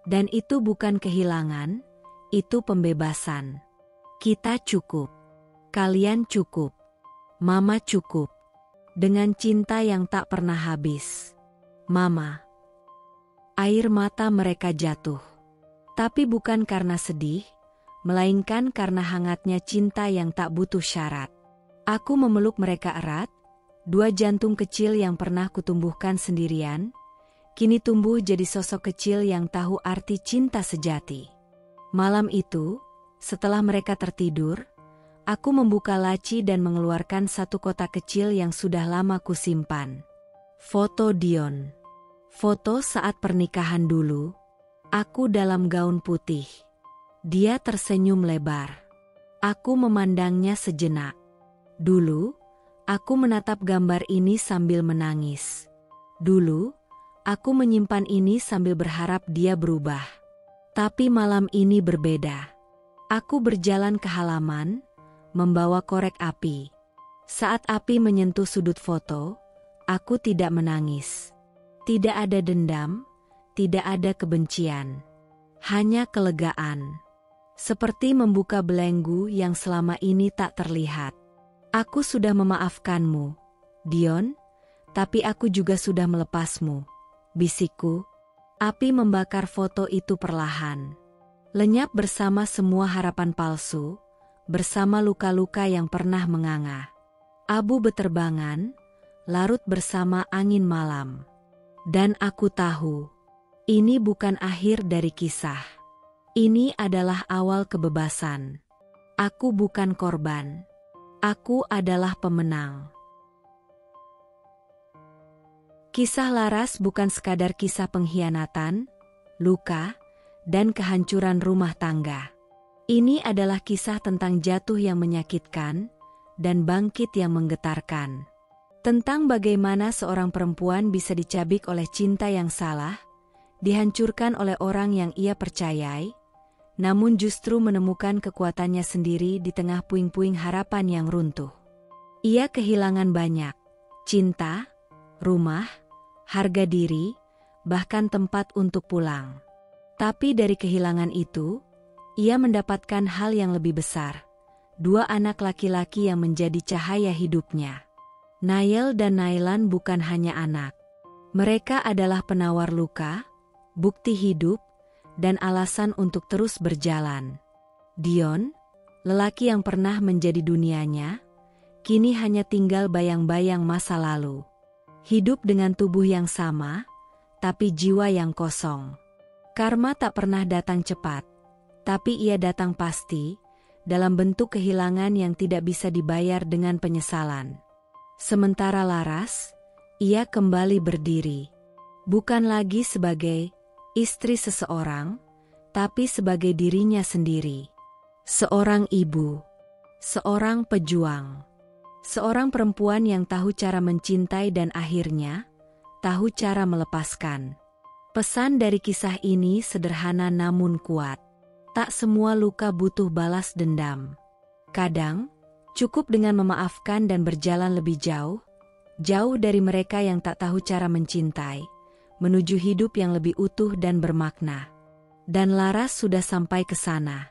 [SPEAKER 1] Dan itu bukan kehilangan, itu pembebasan. Kita cukup. Kalian cukup. Mama cukup. Dengan cinta yang tak pernah habis. Mama. Air mata mereka jatuh. Tapi bukan karena sedih, melainkan karena hangatnya cinta yang tak butuh syarat. Aku memeluk mereka erat, dua jantung kecil yang pernah kutumbuhkan sendirian, kini tumbuh jadi sosok kecil yang tahu arti cinta sejati. Malam itu, setelah mereka tertidur, aku membuka laci dan mengeluarkan satu kotak kecil yang sudah lama kusimpan. Foto Dion. Foto saat pernikahan dulu. Aku dalam gaun putih. Dia tersenyum lebar. Aku memandangnya sejenak. Dulu, aku menatap gambar ini sambil menangis. Dulu, aku menyimpan ini sambil berharap dia berubah. Tapi malam ini berbeda. Aku berjalan ke halaman, membawa korek api. Saat api menyentuh sudut foto, aku tidak menangis. Tidak ada dendam. Tidak ada kebencian, hanya kelegaan. Seperti membuka belenggu yang selama ini tak terlihat. Aku sudah memaafkanmu, Dion, tapi aku juga sudah melepasmu, bisikku. Api membakar foto itu perlahan. Lenyap bersama semua harapan palsu, bersama luka-luka yang pernah menganga. Abu beterbangan, larut bersama angin malam. Dan aku tahu, ini bukan akhir dari kisah. Ini adalah awal kebebasan. Aku bukan korban. Aku adalah pemenang. Kisah Laras bukan sekadar kisah pengkhianatan, luka, dan kehancuran rumah tangga. Ini adalah kisah tentang jatuh yang menyakitkan dan bangkit yang menggetarkan. Tentang bagaimana seorang perempuan bisa dicabik oleh cinta yang salah, dihancurkan oleh orang yang ia percayai, namun justru menemukan kekuatannya sendiri di tengah puing-puing harapan yang runtuh. Ia kehilangan banyak, cinta, rumah, harga diri, bahkan tempat untuk pulang. Tapi dari kehilangan itu, ia mendapatkan hal yang lebih besar, dua anak laki-laki yang menjadi cahaya hidupnya. Nael dan Nailan bukan hanya anak. Mereka adalah penawar luka, bukti hidup, dan alasan untuk terus berjalan. Dion, lelaki yang pernah menjadi dunianya, kini hanya tinggal bayang-bayang masa lalu. Hidup dengan tubuh yang sama, tapi jiwa yang kosong. Karma tak pernah datang cepat, tapi ia datang pasti, dalam bentuk kehilangan yang tidak bisa dibayar dengan penyesalan. Sementara Laras, ia kembali berdiri. Bukan lagi sebagai istri seseorang, tapi sebagai dirinya sendiri. Seorang ibu, seorang pejuang, seorang perempuan yang tahu cara mencintai dan akhirnya tahu cara melepaskan. Pesan dari kisah ini sederhana namun kuat. Tak semua luka butuh balas dendam. Kadang, cukup dengan memaafkan dan berjalan lebih jauh, jauh dari mereka yang tak tahu cara mencintai, menuju hidup yang lebih utuh dan bermakna. Dan Laras sudah sampai ke sana.